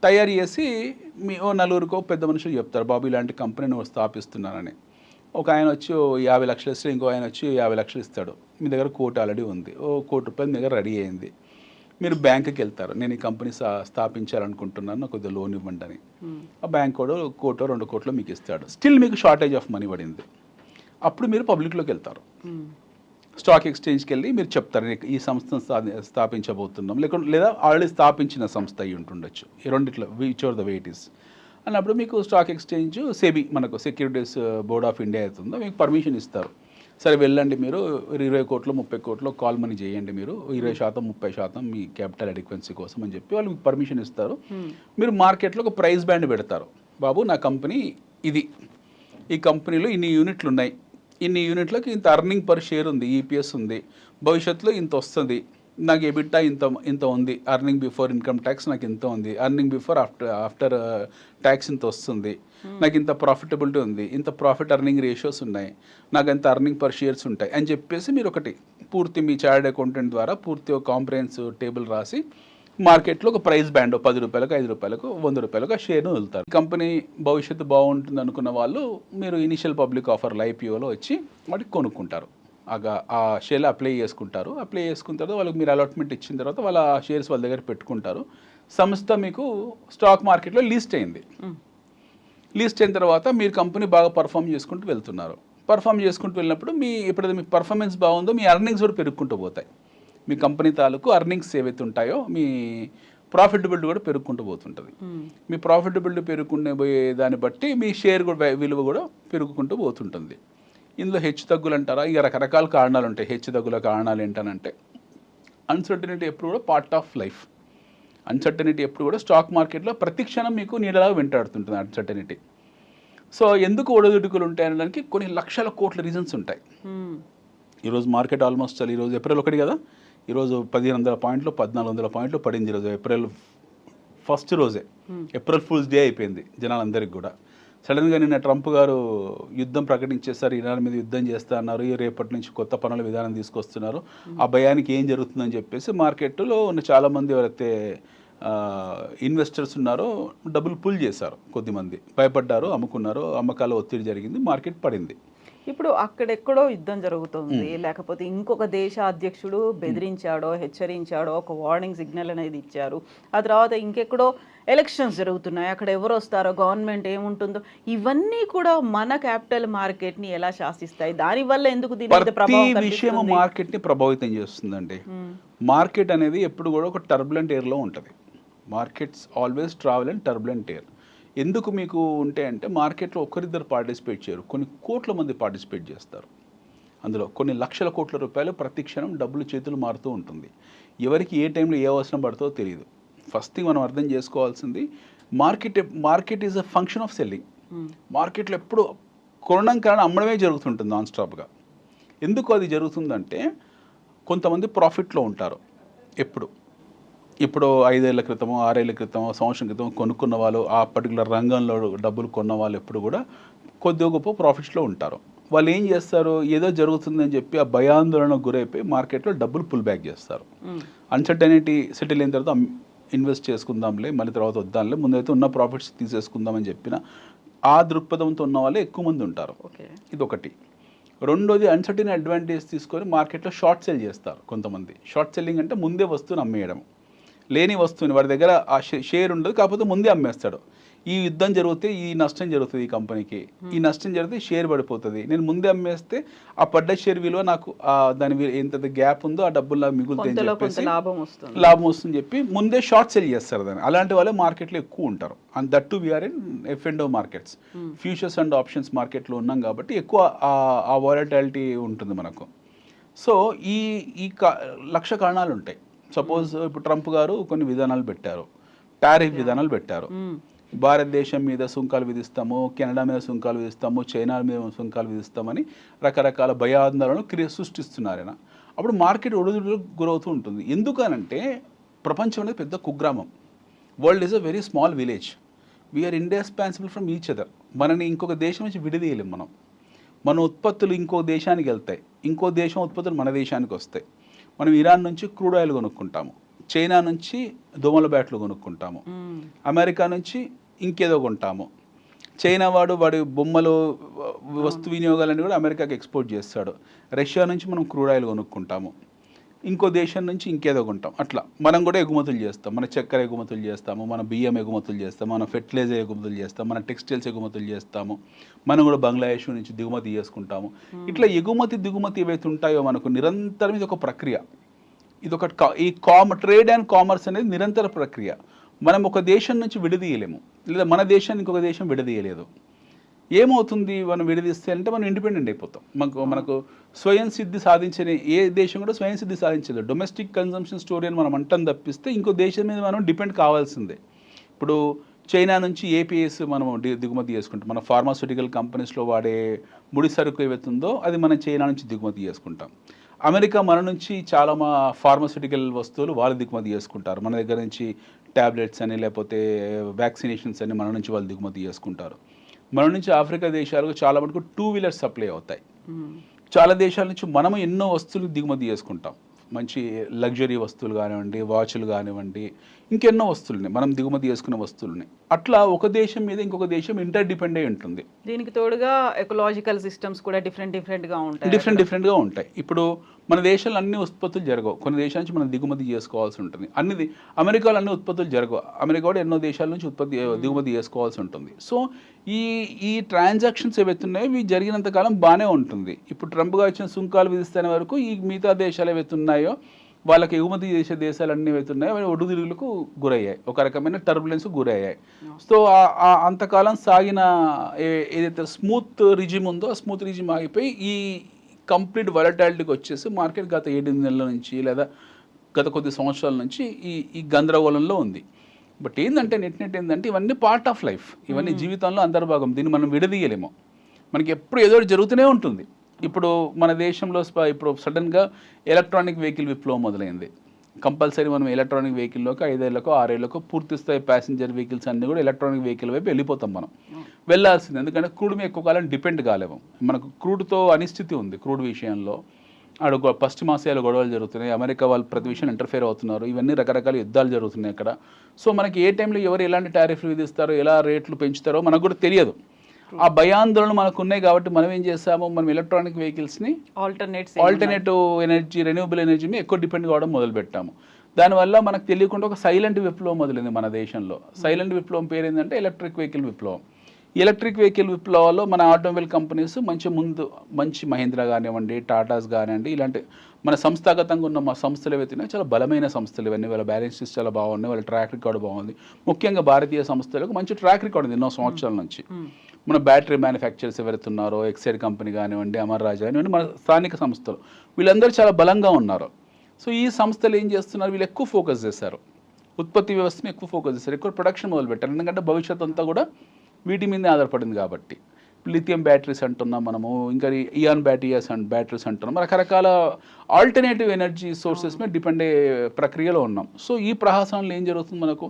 తయారు చేసి మీ 4 పెద్ద మనుషులు చెప్తారు, బాబు ఇలాంటి కంపెనీ నువ్వు స్థాపిస్తున్నానని. ఒక ఆయన వచ్చి 50 లక్షలు ఇస్తే, ఇంకో ఆయన వచ్చి 50 లక్షలు ఇస్తాడు. మీ దగ్గర 1 కోటి ఆల్రెడీ ఉంది, 1 కోటి రూపాయలు మీ దగ్గర రెడీ అయింది. మీరు బ్యాంకుకి వెళ్తారు, నేను ఈ కంపెనీ స్థాపించాలనుకుంటున్నాను, నాకు కొద్దిగా లోన్ ఇవ్వండి అని. ఆ బ్యాంక్ కూడా 1 కోటో 2 కోట్లో మీకు ఇస్తాడు. స్టిల్ మీకు షార్టేజ్ ఆఫ్ మనీ పడింది. అప్పుడు మీరు పబ్లిక్లోకి వెళ్తారు, స్టాక్ ఎక్స్చేంజ్కి వెళ్ళి మీరు చెప్తారు, ఈ సంస్థను స్థాపించబోతున్నాం, లేదా ఆల్రెడీ స్థాపించిన సంస్థ అయి ఉంటుండొచ్చు. ఈ రెండిట్లో విచ్ ఆర్ ద వెయిటీస్ అన్నప్పుడు మీకు స్టాక్ ఎక్స్చేంజ్, సెబీ, మనకు సెక్యూరిటీస్ బోర్డ్ ఆఫ్ ఇండియా అవుతుందో మీకు పర్మిషన్ ఇస్తారు. సరే వెళ్ళండి, మీరు 20 కోట్లు 30 కోట్లు కాల్ మనీ చేయండి, మీరు 20% 30% మీ క్యాపిటల్ అడిక్వెన్సీ కోసం అని చెప్పి వాళ్ళు మీకు పర్మిషన్ ఇస్తారు. మీరు మార్కెట్లో ఒక ప్రైస్ బ్యాండ్ పెడతారు, బాబు నా కంపెనీ ఇది, ఈ కంపెనీలో ఇన్ని యూనిట్లు ఉన్నాయి, ఇన్ని యూనిట్లకు ఇంత అర్నింగ్ పర్ షేర్ ఉంది, ఈపీఎస్ ఉంది, భవిష్యత్తులో ఇంత వస్తుంది, నాకు ఎబిటా ఇంత ఉంది, అర్నింగ్ బిఫోర్ ఇన్కమ్ ట్యాక్స్ నాకు ఇంత ఉంది, అర్నింగ్ బిఫోర్ ఆఫ్టర్ ట్యాక్స్ ఇంత వస్తుంది, నాకు ఇంత ప్రాఫిటబిలిటీ ఉంది, ఇంత ప్రాఫిట్ అర్నింగ్ రేషియోస్ ఉన్నాయి, నాకు ఎంత అర్నింగ్ పర్ షేర్స్ ఉంటాయి అని చెప్పేసి మీరు ఒకటి పూర్తి మీ చార్టెడ్ అకౌంటెంట్ ద్వారా పూర్తి ఒక కాంప్రహెన్సివ్ టేబుల్ రాసి మార్కెట్లో ఒక ప్రైస్ బ్యాండ్ 10 రూపాయలకు, 5 రూపాయలకు, 100 రూపాయలకు ఆ షేర్ను వదులుతారు. కంపెనీ భవిష్యత్తు బాగుంటుంది అనుకున్న వాళ్ళు మీరు ఇనిషియల్ పబ్లిక్ ఆఫర్లో ఐపీఓలో వచ్చి వాటికి కొనుక్కుంటారు. ఆ షేర్లు అప్లై చేసుకుంటారు. అప్లై చేసుకున్న తర్వాత వాళ్ళకి మీరు అలాట్మెంట్ ఇచ్చిన తర్వాత వాళ్ళ ఆ షేర్స్ వాళ్ళ దగ్గర పెట్టుకుంటారు. సంస్థ మీకు స్టాక్ మార్కెట్లో లిస్ట్ అయింది. లిస్ట్ అయిన తర్వాత మీరు కంపెనీ బాగా పర్ఫామ్ చేసుకుంటూ వెళ్తున్నారు. పర్ఫామ్ చేసుకుంటూ వెళ్ళినప్పుడు ఎప్పుడైతే మీ పర్ఫార్మెన్స్ బాగుందో మీ అర్నింగ్స్ కూడా పెరుగుకుంటూ పోతాయి. మీ కంపెనీ తాలూకు అర్నింగ్స్ ఏవైతే ఉంటాయో మీ ప్రాఫిటబిలిటీ కూడా పెరుగుకుంటూ పోతుంటుంది. మీ ప్రాఫిటబిలిటీ పెరుగుకునే పోయే దాన్ని బట్టి మీ షేర్ కూడా విలువ కూడా పెరుగుకుంటూ పోతుంటుంది. ఇందులో హెచ్చు తగ్గులు అంటారా, ఇక రకరకాల కారణాలు ఉంటాయి. హెచ్చు తగ్గుల కారణాలు ఏంటనంటే అన్సర్టనిటీ ఎప్పుడు కూడా పార్ట్ ఆఫ్ లైఫ్. అన్సర్టనిటీ ఎప్పుడు కూడా స్టాక్ మార్కెట్లో ప్రతి క్షణం మీకు నీడలాగా వెంటాడుతుంటుంది అన్సర్టనిటీ. సో ఎందుకు ఒడిదుడుకులు ఉంటాయి అనడానికి కొన్ని లక్షల కోట్ల రీజన్స్ ఉంటాయి. ఈరోజు మార్కెట్ ఆల్మోస్ట్ ఈరోజు ఏప్రిల్ 1 కదా, ఈరోజు 1500 పాయింట్లు 1400 పాయింట్లు పడింది. ఈరోజు ఏప్రిల్ 1 రోజే ఏప్రిల్ ఫుల్స్ డే అయిపోయింది జనాలందరికీ కూడా. సడన్గా నిన్న ట్రంప్ గారు యుద్ధం ప్రకటించేస్తారు, ఇరాన్ మీద యుద్ధం చేస్తా అన్నారు, రేపటి నుంచి కొత్త పనుల విధానం తీసుకొస్తున్నారు, ఆ భయానికి ఏం జరుగుతుందని చెప్పేసి మార్కెట్లో ఉన్న చాలామంది ఎవరైతే ఇన్వెస్టర్స్ ఉన్నారో డబ్బులు పుల్ చేశారు. కొద్దిమంది భయపడ్డారు, అమ్ముకున్నారు, అమ్మకాల ఒత్తిడి జరిగింది, మార్కెట్ పడింది. ఇప్పుడు అక్కడెక్కడో యుద్ధం జరుగుతుంది, లేకపోతే ఇంకొక దేశ అధ్యక్షుడు బెదిరించాడో హెచ్చరించాడో ఒక వార్నింగ్ సిగ్నల్ అనేది ఇచ్చారు, ఆ తర్వాత ఇంకెక్కడో ఎలక్షన్స్ జరుగుతున్నాయి, అక్కడ ఎవరు వస్తారో, గవర్నమెంట్ ఏముంటుందో, ఇవన్నీ కూడా మన క్యాపిటల్ మార్కెట్ని ఎలా శాసిస్తాయి? దానివల్ల ఎందుకు ప్రతి విషయం మార్కెట్ని ప్రభావితం చేస్తుందండి. మార్కెట్ అనేది ఎప్పుడు కూడా ఒక టర్బులెంట్ ఎయిర్లో ఉంటుంది. Markets always travel in turbulent air. ఎందుకు మీకు ఉంటే అంటే మార్కెట్లో ఒకరిద్దరు పార్టిసిపేట్ చేయరు, కొన్ని కోట్ల మంది పార్టిసిపేట్ చేస్తారు. అందులో కొన్ని లక్షల కోట్ల రూపాయలు ప్రతి క్షణం డబ్బులు చేతులు మారుతూ ఉంటుంది. ఎవరికి ఏ టైంలో ఏ అవసరం పడుతుందో తెలియదు. ఫస్ట్ థింగ్ మనం అర్థం చేసుకోవాల్సింది market is a function of selling. మార్కెట్లో ఎప్పుడు కొనడం కారణం అమ్మడమే జరుగుతుంటుంది నాన్ స్టాప్గా. ఎందుకు అది జరుగుతుందంటే కొంతమంది ప్రాఫిట్లో ఉంటారు. ఇప్పుడు 5 ఏళ్ల క్రితమో 6 ఏళ్ల క్రితమో సంవత్సరం క్రితం కొనుక్కున్న వాళ్ళు, ఆ పర్టికులర్ రంగంలో డబ్బులు కొన్న వాళ్ళు ఎప్పుడు కూడా కొద్దిగా గొప్ప ప్రాఫిట్స్లో ఉంటారు. వాళ్ళు ఏం చేస్తారు, ఏదో జరుగుతుందని చెప్పి ఆ భయాందోళనకు గురైపోయి మార్కెట్లో డబ్బులు పుల్ బ్యాక్ చేస్తారు. అన్సర్టనిటీ సెటిల్ అయిన తర్వాత ఇన్వెస్ట్ చేసుకుందాంలే, మళ్ళీ తర్వాత వద్దాంలే, ముందైతే ఉన్న ప్రాఫిట్స్ తీసేసుకుందామని చెప్పిన ఆ దృక్పథంతో ఉన్న వాళ్ళే ఎక్కువ మంది ఉంటారు. ఇదొకటి. రెండోది, అన్సర్టన్ అడ్వాంటేజ్ తీసుకొని మార్కెట్లో షార్ట్ సెల్ చేస్తారు కొంతమంది. షార్ట్ సెల్లింగ్ అంటే ముందే వస్తువుని అమ్మేయడం. లేని వస్తువుని వాడి దగ్గర ఆ షేర్ ఉండదు, కాకపోతే ముందే అమ్మేస్తాడు. ఈ యుద్ధం జరిగితే ఈ నష్టం జరుగుతుంది, ఈ కంపెనీకి ఈ నష్టం జరిగితే షేర్ పడిపోతుంది, నేను ముందే అమ్మేస్తే ఆ పడ్డ షేర్ విలువ నాకు దాని ఎంత గ్యాప్ ఉందో ఆ డబ్బులు నాకు మిగులుతాయని చెప్పేసి లాభం వస్తుందని చెప్పి ముందే షార్ట్ సెల్ చేస్తారు దాన్ని. అలాంటి వాళ్ళే మార్కెట్లో ఎక్కువ ఉంటారు. And that too we're in F&O markets, futures and options మార్కెట్లో ఉన్నాం కాబట్టి ఎక్కువ ఆ వాలటాలిటీ ఉంటుంది మనకు. సో ఈ లక్ష కారణాలు ఉంటాయి. సపోజ్ ఇప్పుడు ట్రంప్ గారు కొన్ని విధానాలు పెట్టారు, టారిఫ్ విధానాలు పెట్టారు. భారతదేశం మీద సుంకాలు విధిస్తాము, కెనడా మీద సుంకాలు విధిస్తాము, చైనా మీద సుంకాలు విధిస్తామని రకరకాల భయాందోళనలు సృష్టిస్తున్నారు ఆయన. అప్పుడు మార్కెట్ ఒడిదుడుకులకు గురవుతూ ఉంటుంది. ఎందుకనంటే ప్రపంచం అనేది పెద్ద కుగ్రామం. World is a very small village. We are indispensable from each other. మనని ఇంకొక దేశం నుంచి విడదీయలేం. మన ఉత్పత్తులు ఇంకో దేశానికి వెళ్తాయి, ఇంకో దేశం ఉత్పత్తులు మన దేశానికి వస్తాయి. మనం ఇరాన్ నుంచి క్రూడ్ ఆయిల్ కొనుక్కుంటాము, చైనా నుంచి దోమల బ్యాట్లు కొనుక్కుంటాము, అమెరికా నుంచి ఇంకేదో కొంటాము. చైనా వాడి బొమ్మలు వస్తు వినియోగాలన్నీ కూడా అమెరికాకి ఎక్స్పోర్ట్ చేస్తాడు. రష్యా నుంచి మనం క్రూడ్ ఆయిల్ కొనుక్కుంటాము, ఇంకో దేశం నుంచి ఇంకేదో కొంటాం. అట్లా మనం కూడా ఎగుమతులు చేస్తాం. మన చక్కెర ఎగుమతులు చేస్తాము, మన బియ్యం ఎగుమతులు చేస్తాము, మన ఫెర్టిలైజర్ ఎగుమతులు చేస్తాం, మన టెక్స్టైల్స్ ఎగుమతులు చేస్తాము. మనం కూడా బంగ్లాదేశ్ నుంచి దిగుమతి చేసుకుంటాము. ఇట్లా దిగుమతి ఏవైతే ఉంటాయో మనకు నిరంతరం ఇది ఒక ప్రక్రియ. ఇదొక ట్రేడ్ అండ్ కామర్స్ అనేది నిరంతర ప్రక్రియ. మనం ఒక దేశం నుంచి విడదీయలేము, లేదా మన దేశాన్ని ఇంకొక దేశం విడదీయలేదు. ఏమవుతుంది మనం విడదీస్తే అంటే మనం ఇండిపెండెంట్ అయిపోతాం. మనకు స్వయం సిద్ధి సాధించని ఏ దేశం కూడా స్వయం సిద్ధి సాధించలేదు. డొమెస్టిక్ కన్జంప్షన్ స్టోరీ అని మనం అంటాం తప్పిస్తే ఇంకో దేశం మీద మనం డిపెండ్ కావాల్సిందే. ఇప్పుడు చైనా నుంచి ఏపీఎస్ మనం దిగుమతి చేసుకుంటాం. మన ఫార్మాస్యూటికల్ కంపెనీస్లో వాడే ముడి సరుకు ఏవైతుందో అది మనం చైనా నుంచి దిగుమతి చేసుకుంటాం. అమెరికా మన నుంచి చాలా ఫార్మాస్యూటికల్ వస్తువులు వాళ్ళు దిగుమతి చేసుకుంటారు. మన దగ్గర నుంచి ట్యాబ్లెట్స్ అని లేకపోతే వ్యాక్సినేషన్స్ అని మన నుంచి వాళ్ళు దిగుమతి చేసుకుంటారు. మన నుంచి ఆఫ్రికా దేశాలకు చాలా మటుకు 2 వీలర్స్ సప్లై అవుతాయి. చాలా దేశాల నుంచి మనము ఎన్నో వస్తువులు దిగుమతి చేసుకుంటాం. మంచి లగ్జరీ వస్తువులు కానివ్వండి, వాచ్లు కానివ్వండి, ఇంకెన్నో వస్తువులని మనం దిగుమతి చేసుకునే వస్తువులని. అట్లా ఒక దేశం మీద ఇంకొక దేశం ఇంటర్ డిపెండ్ అయి ఉంటుంది. దీనికి తోడుగా ఎకలాజికల్ సిస్టమ్స్ కూడా డిఫరెంట్గా ఉంటాయి. డిఫరెంట్గా ఉంటాయి. ఇప్పుడు మన దేశంలో అన్ని ఉత్పత్తులు జరగవు. కొన్ని దేశాల నుంచి మనం దిగుమతి చేసుకోవాల్సి ఉంటుంది. అమెరికాలో అన్ని ఉత్పత్తులు జరగవు. అమెరికా కూడా ఎన్నో దేశాల నుంచి దిగుమతి చేసుకోవాల్సి ఉంటుంది. సో ఈ ట్రాన్సాక్షన్స్ ఏవైతే ఉన్నాయో ఇవి జరిగినంత కాలం బాగానే ఉంటుంది. ఇప్పుడు ట్రంప్గా వచ్చిన సుంకాలు విధిస్తున్న వరకు ఈ మిగతా దేశాలు ఏవైతే ఉన్నాయో వాళ్ళకి ఎగుమతి చేసే దేశాలు అన్నీ ఏవైతే ఉన్నాయో అవి ఒడుదిరుగులకు గురయ్యాయి, ఒక రకమైన టర్బులెన్స్ గురయ్యాయి. సో అంతకాలం సాగిన ఏదైతే స్మూత్ రిజిమ్ ఉందో ఆ స్మూత్ రిజిమ్ ఆగిపోయి ఈ కంప్లీట్ వాలటాలిటీకి వచ్చేసి మార్కెట్ గత 7 నెలల నుంచి లేదా గత కొద్ది సంవత్సరాల నుంచి ఈ గందరగోళంలో ఉంది. బట్ ఏంటంటే నెట్ ఏంటంటే ఇవన్నీ పార్ట్ ఆఫ్ లైఫ్, ఇవన్నీ జీవితంలో అంతర్భాగం. దీన్ని మనం విడదీయలేము. మనకి ఎప్పుడు ఏదో జరుగుతూనే ఉంటుంది. ఇప్పుడు మన దేశంలో ఇప్పుడు సడన్గా ఎలక్ట్రానిక్ వెహికల్ విప్లవం మొదలైంది. కంపల్సరీ మనం ఎలక్ట్రానిక్ వెహికల్లోకి 5 ఏళ్ళకో 6 ఏళ్ళకో పూర్తి స్థాయి ప్యాసింజర్ వెహికల్స్ అన్నీ కూడా ఎలక్ట్రానిక్ వెహికల్ వైపు వెళ్ళిపోతాం. మనం వెళ్ళాల్సింది, ఎందుకంటే క్రూడ్ మీద ఎక్కువ కాలం డిపెండ్ కాలేము. మనకు క్రూడ్తో అనిశ్చితి ఉంది. క్రూడ్ విషయంలో పశ్చిమాసియాలో గొడవలు జరుగుతున్నాయి, అమెరికా వాళ్ళు ప్రతి విషయం ఇంటర్ఫేర్ అవుతున్నారు, ఇవన్నీ రకరకాల యుద్ధాలు జరుగుతున్నాయి అక్కడ. సో మనకి ఏ టైంలో ఎవరు ఎలాంటి టారిఫ్లు విధిస్తారో ఎలా రేట్లు పెంచుతారో మనకు కూడా తెలియదు. ఆ భయాందోళన మనకు ఉన్నాయి కాబట్టి మనం ఏం చేస్తాము, మనం ఎలక్ట్రానిక్ వెహికల్స్ని ఆల్టర్నేటివ్ ఎనర్జీ, రెన్యూబుల్ ఎనర్జీని ఎక్కువ డిపెండ్ కావడం మొదలుపెట్టాము. దానివల్ల మనకు తెలియకుండా ఒక సైలెంట్ విప్లవం మొదలైంది మన దేశంలో. సైలెంట్ విప్లవం పేరు ఏంటంటే ఎలక్ట్రిక్ వెహికల్ విప్లవం. ఎలక్ట్రిక్ వెహికల్ విప్లవాల్లో మన ఆటోమొబైల్ కంపెనీస్ మంచి మహీంద్రా కానివ్వండి, టాటాస్ కానివ్వండి, ఇలాంటి మన సంస్థాగతంగా ఉన్న మా సంస్థలు ఏవైతే చాలా బలమైన సంస్థలు ఇవన్నీ. వాళ్ళ బ్యాలెన్స్ షీట్స్ చాలా బాగున్నాయి, వాళ్ళ ట్రాక్ రికార్డు బాగుంది. ముఖ్యంగా భారతీయ సంస్థలకు మంచి ట్రాక్ రికార్డు ఉంది ఎన్నో సంవత్సరాల నుంచి. మన బ్యాటరీ మ్యానుఫ్యాక్చర్స్ ఎవరైతే ఉన్నారో, ఎక్సైడ్ కంపెనీ కానివ్వండి, అమర్ రాజా కానివ్వండి, మన స్థానిక సంస్థలు వీళ్ళందరూ చాలా బలంగా ఉన్నారు. సో ఈ సంస్థలు ఏం చేస్తున్నారు, వీళ్ళు ఎక్కువ ఫోకస్ చేశారు, ఉత్పత్తి వ్యవస్థని ఎక్కువ ఫోకస్ చేశారు, ఎక్కువ ప్రొడక్షన్ మొదలుపెట్టారు. ఎందుకంటే భవిష్యత్ అంతా కూడా వీటి మీదే ఆధారపడింది కాబట్టి. లిథియం బ్యాటరీస్ అంటున్నాం మనము, ఇంకా ఇయాన్ బ్యాటరీస్ అంటున్నాం, రకరకాల ఆల్టర్నేటివ్ ఎనర్జీ సోర్సెస్ మీద డిపెండ్ అయ్యే ప్రక్రియలో ఉన్నాం. సో ఈ ప్రహాసనంలో ఏం జరుగుతుంది, మనకు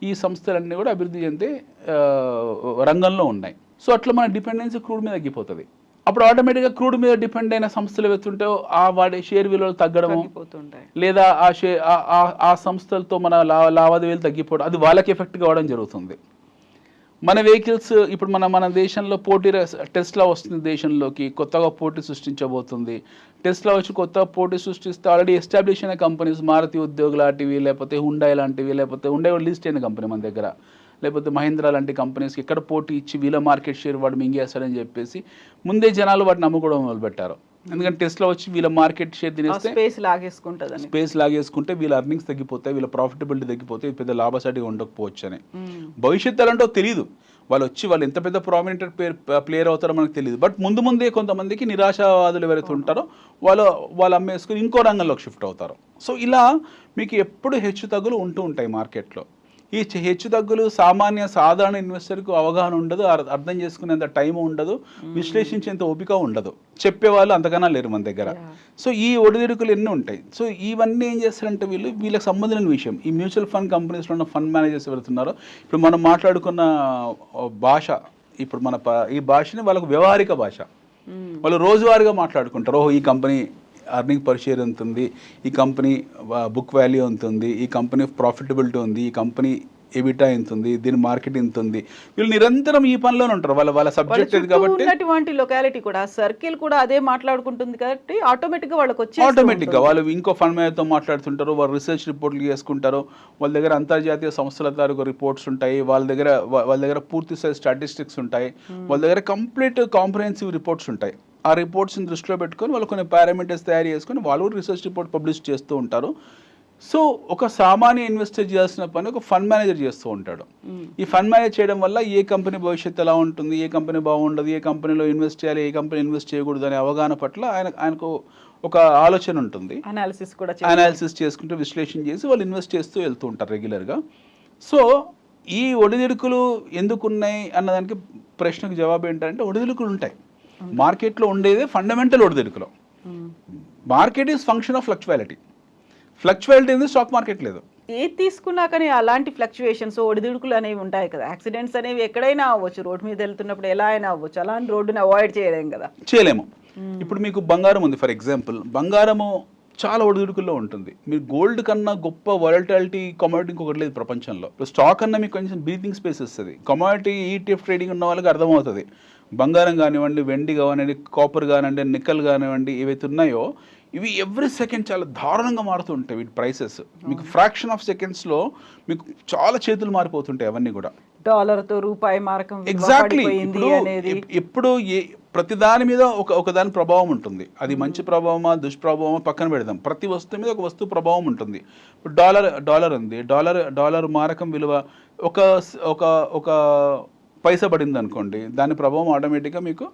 ఈ సంస్థలన్నీ కూడా అభివృద్ధి చెందే రంగంలో ఉన్నాయి. సో అట్లా మన డిపెండెన్సీ క్రూడ్ మీద తగ్గిపోతుంది. అప్పుడు ఆటోమేటిక్గా క్రూడ్ మీద డిపెండ్ అయిన సంస్థలు వెళ్తుంటే ఆ వాడే షేర్ విలువలు తగ్గడము, లేదా ఆ సంస్థలతో మన లావాదేవీలు తగ్గిపోవడం, అది వాళ్ళకి ఎఫెక్ట్ కావడం జరుగుతుంది. మన వెహికల్స్ ఇప్పుడు మన దేశంలో టెస్లా వస్తుంది, దేశంలోకి కొత్తగా పోటీ సృష్టించబోతుంది. టెస్లా వచ్చి కొత్త పోటీ సృష్టిస్తే ఆల్రెడీ ఎస్టాబ్లిష్ అయిన కంపెనీస్, మారుతి ఉద్యోగ్ లాంటివి, లేకపోతే హుండాయ్ లాంటివి, లేకపోతే హుండాయ్ లిస్ట్ అయిన కంపెనీ మన దగ్గర, లేకపోతే మహీంద్రా లాంటి కంపెనీస్కి ఎక్కడ పోటీ ఇచ్చి వీళ్ళ మార్కెట్ షేర్ వాడు మింగేస్తాడని చెప్పేసి ముందే జనాలు వాటిని నమ్ముకోవడం మొదలుపెట్టారు. ఎందుకంటే టెస్లా వచ్చి వీళ్ళ మార్కెట్ షేర్ తినేస్తే స్పేస్ లాగేసుకుంటే వీళ్ళ అర్నింగ్స్ తగ్గిపోతాయి, వీళ్ళ ప్రాఫిటబిలిటీ తగ్గిపోతాయి, పెద్ద లాభసాటిగా ఉండకపోవచ్చు అని. భవిష్యత్తు ఎలాంటో తెలియదు, వాళ్ళు ఎంత పెద్ద ప్రామినెంట్ ప్లేయర్ అవుతారో మనకు తెలియదు. బట్ ముందే కొంతమందికి నిరాశావాదులు ఎవరైతే ఉంటారో వాళ్ళు అమ్మేసుకుని ఇంకో రంగంలోకి షిఫ్ట్ అవుతారు. సో ఇలా మీకు ఎప్పుడు హెచ్చు తగ్గులు ఉంటూ ఉంటాయి మార్కెట్లో. ఈ హెచ్చు తగ్గులు సాధారణ ఇన్వెస్టర్కు అవగాహన ఉండదు, అర్థం చేసుకునేంత టైం ఉండదు, విశ్లేషించేంత ఓపిక ఉండదు, చెప్పేవాళ్ళు అంతకన్నా లేరు మన దగ్గర. సో ఈ ఒడిదుడుకులు ఎన్ని ఉంటాయి. సో ఇవన్నీ ఏం చేస్తారంటే వీళ్ళకి సంబంధించిన విషయం. ఈ మ్యూచువల్ ఫండ్ కంపెనీస్లో ఉన్న ఫండ్ మేనేజర్స్ ఎవరుతున్నారో, ఇప్పుడు మనం మాట్లాడుకున్న భాష, ఇప్పుడు ఈ భాషని వాళ్ళకు వ్యవహారిక భాష, వాళ్ళు రోజువారీగా మాట్లాడుకుంటారు. ఈ కంపెనీ అర్నింగ్ పర్ షేర్ ఎంత ఉంది, ఈ కంపెనీ బుక్ వాల్యూ ఎంత ఉంది, ఈ కంపెనీ ప్రాఫిటబిలిటీ ఉంది, ఈ కంపెనీ ఎబిటా ఎంత ఉంది, దీని మార్కెట్ ఎంత ఉంది. వీళ్ళు నిరంతరం ఈ పనిలోనే ఉంటారు. వాళ్ళ సబ్జెక్ట్ ఇది కాబట్టి ఉన్నటువంటి లొకాలిటీ కూడా, సర్కిల్ కూడా అదే మాట్లాడుకుంటుంది కాబట్టి ఆటోమేటిక్గా వాళ్ళు ఇంకో ఫండ్ మేనేజర్తో మాట్లాడుతుంటారు, వాళ్ళు రీసెర్చ్ రిపోర్ట్లు చేసుకుంటారు, వాళ్ళ దగ్గర అంతర్జాతీయ సంస్థల తాలూకు రిపోర్ట్స్ ఉంటాయి, వాళ్ళ దగ్గర పూర్తి స్థాయి స్టాటిస్టిక్స్ ఉంటాయి, వాళ్ళ దగ్గర కంప్లీట్ కాంప్రహెన్సివ్ రిపోర్ట్స్ ఉంటాయి. ఆ రిపోర్ట్స్ని దృష్టిలో పెట్టుకొని వాళ్ళు కొన్ని పారామీటర్స్ తయారు చేసుకొని వాళ్ళు రీసెర్చ్ రిపోర్ట్ పబ్లిష్ చేస్తూ ఉంటారు. సో ఒక సామాన్య ఇన్వెస్టర్ చేయాల్సిన పని ఒక ఫండ్ మేనేజర్ చేస్తూ ఉంటాడు. ఈ ఫండ్ మేనేజ్ చేయడం వల్ల ఏ కంపెనీ భవిష్యత్తు ఎలా ఉంటుంది, ఏ కంపెనీ బాగుండదు, ఏ కంపెనీలో ఇన్వెస్ట్ చేయాలి, ఏ కంపెనీ ఇన్వెస్ట్ చేయకూడదు అనే అవగాహన పట్ల ఆయనకు ఒక ఆలోచన ఉంటుంది. అనాలిసిస్ చేసుకుంటూ విశ్లేషణ చేసి వాళ్ళు ఇన్వెస్ట్ చేస్తూ వెళ్తూ ఉంటారు రెగ్యులర్గా. సో ఈ ఒడిదుడుకులు ఎందుకు ఉన్నాయి అన్నదానికి ప్రశ్నకు జవాబు ఏంటంటే ఒడిదుడుకులు ఉంటాయి. మార్కెట్లో ఉండేదే ఫండమెంటల్ ఒడిదుడుకులు. Market is function of fluctuality. Fluctuality అనేది స్టాక్ మార్కెట్ లేదు. ఏది తీసుకున్నా కానీ అలాంటి ఫ్లక్చువేషన్స్ ఒడిదుడుకులు అనేవి ఉంటాయి కదా. యాక్సిడెంట్స్ అనేవి ఎక్కడైనా అవ్వచ్చు, రోడ్డు మీద వెళ్తున్నప్పుడు ఎలా అయినా అవ్వచ్చు. అలాంటి రోడ్డుని అవాయిడ్ చేయలేం కదా. చేయలేము. ఇప్పుడు మీకు బంగారం ఉంది ఫర్ ఎగ్జాంపుల్, బంగారము చాలా ఒడిదుడుకుల్లో ఉంటుంది. మీరు గోల్డ్ కన్నా గొప్ప వాలటాలిటీ కమోడిటీ ఇంకొకటి లేదు ప్రపంచంలో. స్టాక్ అన్నా మీకు కొంచెం బ్రీతింగ్ స్పేస్ ఇస్తుంది. కమోడిటీ ఈటీఎఫ్ ట్రేడింగ్ ఉన్న వాళ్ళకి అర్థమవుతుంది. బంగారం కానివ్వండి, వెండి కానివ్వండి, కాపర్ కానివ్వండి, నిక్కల్ కానివ్వండి, ఏవైతే ఉన్నాయో ఇవి ఎవ్రీ సెకండ్ చాలా దారుణంగా మారుతూ ఉంటాయి. వీటి ప్రైసెస్ మీకు ఫ్రాక్షన్ ఆఫ్ సెకండ్స్లో మీకు చాలా చేతులు మారిపోతుంటాయి అవన్నీ కూడా. డాలర్తో రూపాయి మారకం ఎగ్జాక్ట్లీ. ఎప్పుడు ప్రతి దాని మీద ఒక దాని ప్రభావం ఉంటుంది. అది మంచి ప్రభావమా దుష్ప్రభావమా పక్కన పెడదాం. ప్రతి వస్తువు మీద ఒక వస్తువు ప్రభావం ఉంటుంది. ఇప్పుడు డాలర్ ఉంది. డాలర్ మారకం విలువ ఒక పైసా పడింది అనుకోండి, దాని ప్రభావం ఆటోమేటిక్గా మీకు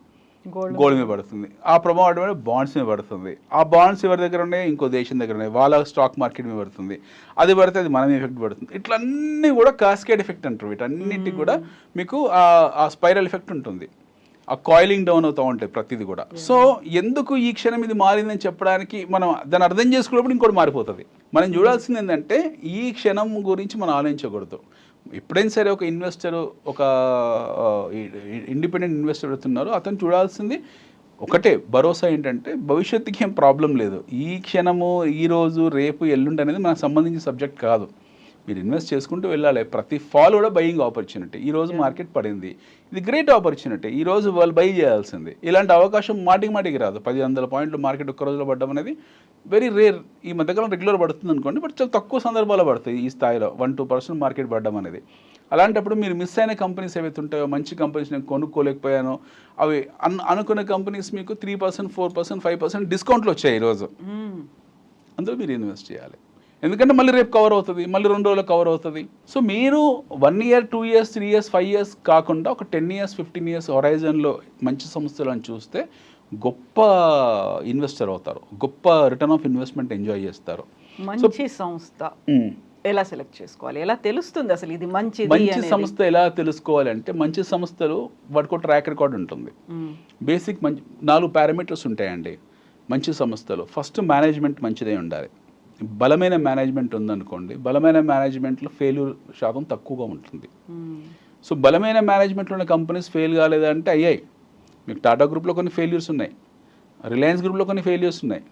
గోల్డ్ మీద పడుతుంది. ఆ ప్రభావం ఆటోమేటిక్ బాండ్స్ మీద పడుతుంది. ఆ బాండ్స్ ఎవరి దగ్గర ఉన్నాయి, ఇంకో దేశం దగ్గర ఉన్నాయి, వాళ్ళ స్టాక్ మార్కెట్ మీద పడుతుంది. అది పడితే అది మన మీద ఎఫెక్ట్ పడుతుంది. ఇట్లన్నీ కూడా కాస్కేడ్ ఎఫెక్ట్ అంటారు. వీటన్నిటికి కూడా మీకు ఆ స్పైరల్ ఎఫెక్ట్ ఉంటుంది. ఆ కాయిలింగ్ డౌన్ అవుతూ ఉంటాయి ప్రతిదీ కూడా. సో ఎందుకు ఈ క్షణం ఇది మారిందని చెప్పడానికి మనం దాన్ని అర్థం చేసుకున్నప్పుడు ఇంకోటి మారిపోతుంది. మనం చూడాల్సింది ఏంటంటే ఈ క్షణం గురించి మనం ఆలోచించకూడదు. ఎప్పుడైనా సరే ఒక ఇన్వెస్టర్, ఒక ఇండిపెండెంట్ ఇన్వెస్టర్ అవుతున్నారు, అతను చూడాల్సింది ఒకటే భరోసా ఏంటంటే భవిష్యత్తుకి ఏం ప్రాబ్లం లేదు. ఈ క్షణము, ఈరోజు, రేపు, ఎల్లుండి అనేది మనకు సంబంధించిన సబ్జెక్ట్ కాదు. మీరు ఇన్వెస్ట్ చేసుకుంటూ వెళ్ళాలి. ప్రతి ఫాల్ కూడా బయింగ్ ఆపర్చునిటీ. ఈరోజు మార్కెట్ పడింది, ఇది గ్రేట్ ఆపర్చునిటీ, ఈరోజు వాళ్ళు బై చేయాల్సింది. ఇలాంటి అవకాశం మాటికి రాదు. 10,000 పాయింట్లు మార్కెట్ ఒక్క రోజులో పడడం అనేది వెరీ రేర్. ఈ మధ్యకాలం రెగ్యులర్ పడుతుంది అనుకోండి, బట్ చాలా తక్కువ సందర్భాల్లో పడుతుంది ఈ స్థాయిలో 1-2% మార్కెట్ పడడం అనేది. అలాంటప్పుడు మీరు మిస్ అయిన కంపెనీస్ ఏవైతే ఉంటాయో, మంచి కంపెనీస్ నేను కొనుక్కోలేకపోయాను, అవి అనుకున్న కంపెనీస్ మీకు 3%, 4%, 5% డిస్కౌంట్లు వచ్చాయి ఈరోజు. అందులో మీరు ఇన్వెస్ట్ చేయాలి. ఎందుకంటే మళ్ళీ రేపు కవర్ అవుతుంది, మళ్ళీ 2 రోజులు కవర్ అవుతుంది. సో మీరు 1 year, 2 years, 3 years, 5 years కాకుండా ఒక 10 years, 15 years హొరైజన్లో మంచి సంస్థలను చూస్తే గొప్ప ఇన్వెస్టర్ అవుతారు. గొప్ప రిటర్న్ ఆఫ్ ఇన్వెస్ట్మెంట్ ఎంజాయ్ చేస్తారు. మంచి సంస్థ ఎలా సెలెక్ట్ చేసుకోవాలి, ఎలా తెలుస్తుంది అసలు ఇది మంచి సంస్థ ఎలా తెలుసుకోవాలి అంటే, మంచి సంస్థలు వాటికి ట్రాక్ రికార్డ్ ఉంటుంది. బేసిక్ 4 పారామీటర్స్ ఉంటాయండి మంచి సంస్థలు. ఫస్ట్ మేనేజ్మెంట్ మంచిదే ఉండాలి. బలమైన మేనేజ్మెంట్ ఉందనుకోండి, బలమైన మేనేజ్మెంట్లో ఫెయిల్యూర్ శాతం తక్కువగా ఉంటుంది. సో బలమైన మేనేజ్మెంట్లో ఉన్న కంపెనీస్ ఫెయిల్ కాలేదంటే అయ్యాయి. మీకు టాటా గ్రూప్లో కొన్ని ఫెయిల్యూర్స్ ఉన్నాయి, రిలయన్స్ గ్రూప్లో కొన్ని ఫెయిల్యూర్స్ ఉన్నాయి,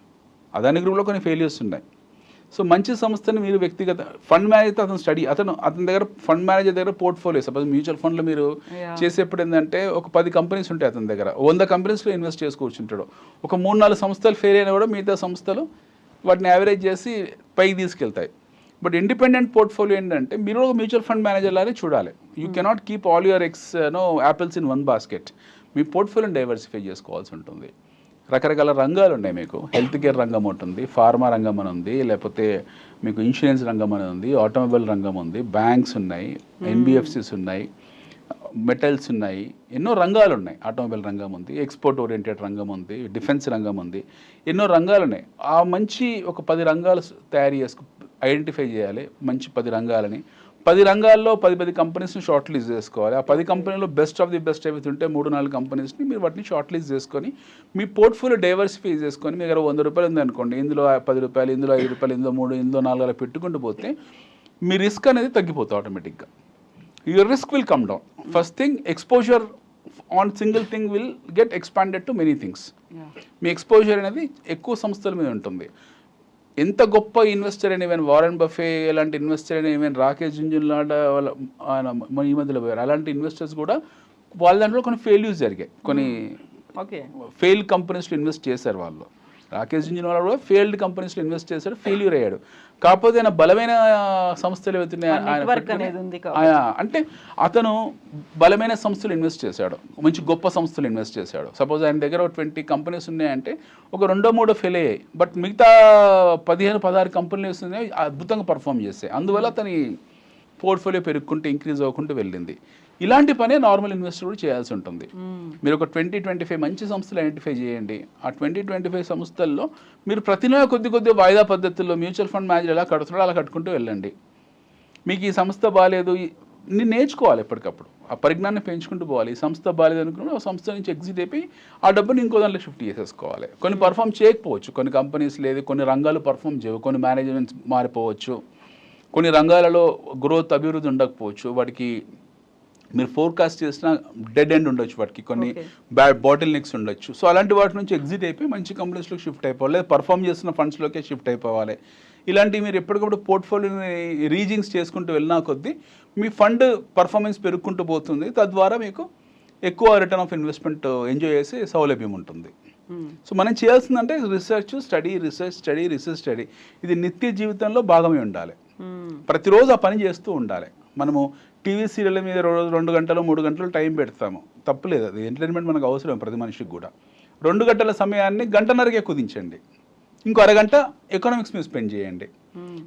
అదాని గ్రూప్లో కొన్ని ఫెయిల్యూర్స్ ఉన్నాయి. సో మంచి సంస్థని మీరు వ్యక్తిగత ఫండ్ మేనేజర్ అతను స్టడీ, అతని దగ్గర ఫండ్ మేనేజర్ దగ్గర పోర్ట్ఫోలియో, సపోజ్ మ్యూచువల్ ఫండ్లో మీరు చేసేప్పుడు ఏంటంటే ఒక 10 కంపెనీస్ ఉంటాయి అతని దగ్గర, 100 కంపెనీస్లో ఇన్వెస్ట్ చేసి కూర్చుంటాడు. ఒక 3-4 సంస్థలు ఫెయిల్ అయినా కూడా మిగతా సంస్థలు వాటిని యావరేజ్ చేసి పైకి తీసుకెళ్తాయి. బట్ ఇండిపెండెంట్ పోర్ట్ఫోలియో ఏంటంటే మీరు ఒక మ్యూచువల్ ఫండ్ మేనేజర్ లానే చూడాలి. You cannot keep all your apples in one basket. మీ పోర్ట్ఫోలియోని డైవర్సిఫై చేసుకోవాల్సి ఉంటుంది. రకరకాల రంగాలు ఉన్నాయి. మీకు హెల్త్ కేర్ రంగం ఉంటుంది, ఫార్మా రంగం అని ఉంది, లేకపోతే మీకు ఇన్సూరెన్స్ రంగం అని ఉంది, ఆటోమొబైల్ రంగం ఉంది, బ్యాంక్స్ ఉన్నాయి, ఎన్బిఎఫ్సిస్ ఉన్నాయి, మెటల్స్ ఉన్నాయి, ఎన్నో రంగాలు ఉన్నాయి. ఆటోమొబైల్ రంగం ఉంది, ఎక్స్పోర్ట్ ఓరియంటెడ్ రంగం ఉంది, డిఫెన్స్ రంగం ఉంది, ఎన్నో రంగాలు ఉన్నాయి. ఆ మంచి ఒక 10 రంగాలు తయారు ఐడెంటిఫై చేయాలి. మంచి 10 రంగాలని, 10 రంగాల్లో 10 కంపెనీస్ని షార్ట్ లిస్ట్ చేసుకోవాలి. ఆ 10 కంపెనీలో బెస్ట్ ఆఫ్ ది బెస్ట్ ఏవైతే ఉంటే 3-4 కంపెనీస్ని మీరు వాటిని షార్ట్ లిస్ట్ చేసుకొని మీ పోర్ట్ఫోలియో డైవర్సిఫై చేసుకొని, మీ దగ్గర 100 రూపాయలు ఉంది అనుకోండి, ఇందులో 10 రూపాయలు, ఇందులో 5 రూపాయలు, ఇందులో 3, ఇందులో 4 అలా పెట్టుకుంటూ పోతే మీ రిస్క్ అనేది తగ్గిపోతుంది ఆటోమేటిక్గా. Your risk will come down. First thing, exposure on single thing will get expanded to many things. Me exposure అనేది ఎక్కువ సంస్థల మీద ఉంటుంది. ఎంత గొప్ప ఇన్వెస్టర్ అయినా, ఈవెన్ వారెన్ బఫే లాంటి ఇన్వెస్టర్ అయినా, ఈవెన్ రాకేష్ జుంజున్లాంటి వాళ్ళ ఈ మధ్యలో పోయారు, అలాంటి ఇన్వెస్టర్స్ కూడా వాళ్ళ దాంట్లో కొన్ని ఫెయిల్యూర్స్ జరిగాయి. కొన్ని ఫెయిల్ కంపెనీస్లో ఇన్వెస్ట్ చేశారు వాళ్ళు. రాకేష్ జుంజున్వాలా కూడా ఫెయిల్డ్ కంపెనీస్లో ఇన్వెస్ట్ చేశాడు, ఫెయిల్యూర్ అయ్యాడు. కాకపోతే ఆయన బలమైన సంస్థలు ఏవైతున్నాయి అంటే అతను బలమైన సంస్థలు ఇన్వెస్ట్ చేశాడు, మంచి గొప్ప సంస్థలు ఇన్వెస్ట్ చేశాడు. సపోజ్ ఆయన దగ్గర 20 కంపెనీస్ ఉన్నాయంటే ఒక 2-3 ఫెయిల్ అయ్యాయి, బట్ మిగతా 15-16 కంపెనీస్ ఉన్నాయి అద్భుతంగా పర్ఫామ్ చేస్తాయి. అందువల్ల అతని పోర్ట్ఫోలియో పెరుగుకుంటూ ఇంక్రీజ్ అవ్వకుంటూ వెళ్ళింది. ఇలాంటి పనే నార్మల్ ఇన్వెస్టర్ కూడా చేయాల్సి ఉంటుంది. మీరు ఒక 20-25 మంచి సంస్థలు ఐడెంటిఫై చేయండి. ఆ 20-25 సంస్థల్లో మీరు ప్రతి నెల కొద్ది వాయిదా పద్ధతుల్లో మ్యూచువల్ ఫండ్ మేనేజర్ ఎలా కడుతున్నాడో అలా కట్టుకుంటూ వెళ్ళండి. మీకు ఈ సంస్థ బాగాలేదు, నేను నేర్చుకోవాలి ఎప్పటికప్పుడు, ఆ పరిజ్ఞానం పెంచుకుంటూ పోవాలి. ఈ సంస్థ బాగాలేదు అనుకున్నప్పుడు ఆ సంస్థ నుంచి ఎగ్జిట్ అయిపోయి ఆ డబ్బుని ఇంకో దాంట్లో షిఫ్ట్ చేసేసుకోవాలి. కొన్ని పర్ఫామ్ చేయకపోవచ్చు, కొన్ని కంపెనీస్ లేదు, కొన్ని రంగాలు పర్ఫామ్ చేయవు, కొన్ని మేనేజ్మెంట్స్ మారిపోవచ్చు, కొన్ని రంగాలలో గ్రోత్ అభివృద్ధి ఉండకపోవచ్చు, వాటికి మీరు ఫోర్కాస్ట్ చేసిన డెడ్ ఎండ్ ఉండొచ్చు, వాటికి కొన్ని బ్యాడ్ బాటిల్ నెక్స్ ఉండొచ్చు. సో అలాంటి వాటి నుంచి ఎగ్జిట్ అయిపోయి మంచి కంపెనీస్లోకి షిఫ్ట్ అయిపోవాలి, లేదా పర్ఫామ్ చేస్తున్న ఫండ్స్లోకే షిఫ్ట్ అయిపోవాలి. ఇలాంటివి మీరు ఎప్పటికప్పుడు పోర్ట్ఫోలియోని రీజింగ్స్ చేసుకుంటూ వెళ్ళినా కొద్దీ మీ ఫండ్ పర్ఫార్మెన్స్ పెరుగుకుంటూ పోతుంది. తద్వారా మీకు ఎక్కువ రిటర్న్ ఆఫ్ ఇన్వెస్ట్మెంట్ ఎంజాయ్ చేసే సౌలభ్యం ఉంటుంది. సో మనం చేయాల్సిందంటే రీసెర్చ్ స్టడీ. ఇది నిత్య జీవితంలో భాగమే ఉండాలి. ప్రతిరోజు ఆ పని చేస్తూ ఉండాలి. మనము టీవీ సీరియల్ మీద 2 గంటలు 3 గంటలు టైం పెడతాము, తప్పులేదు, అది ఎంటర్టైన్మెంట్ మనకు అవసరం ప్రతి మనిషికి కూడా. 2 గంటల సమయాన్ని గంటన్నరకే కుదించండి, ఇంకో అరగంట ఎకనామిక్స్ మీద స్పెండ్ చేయండి.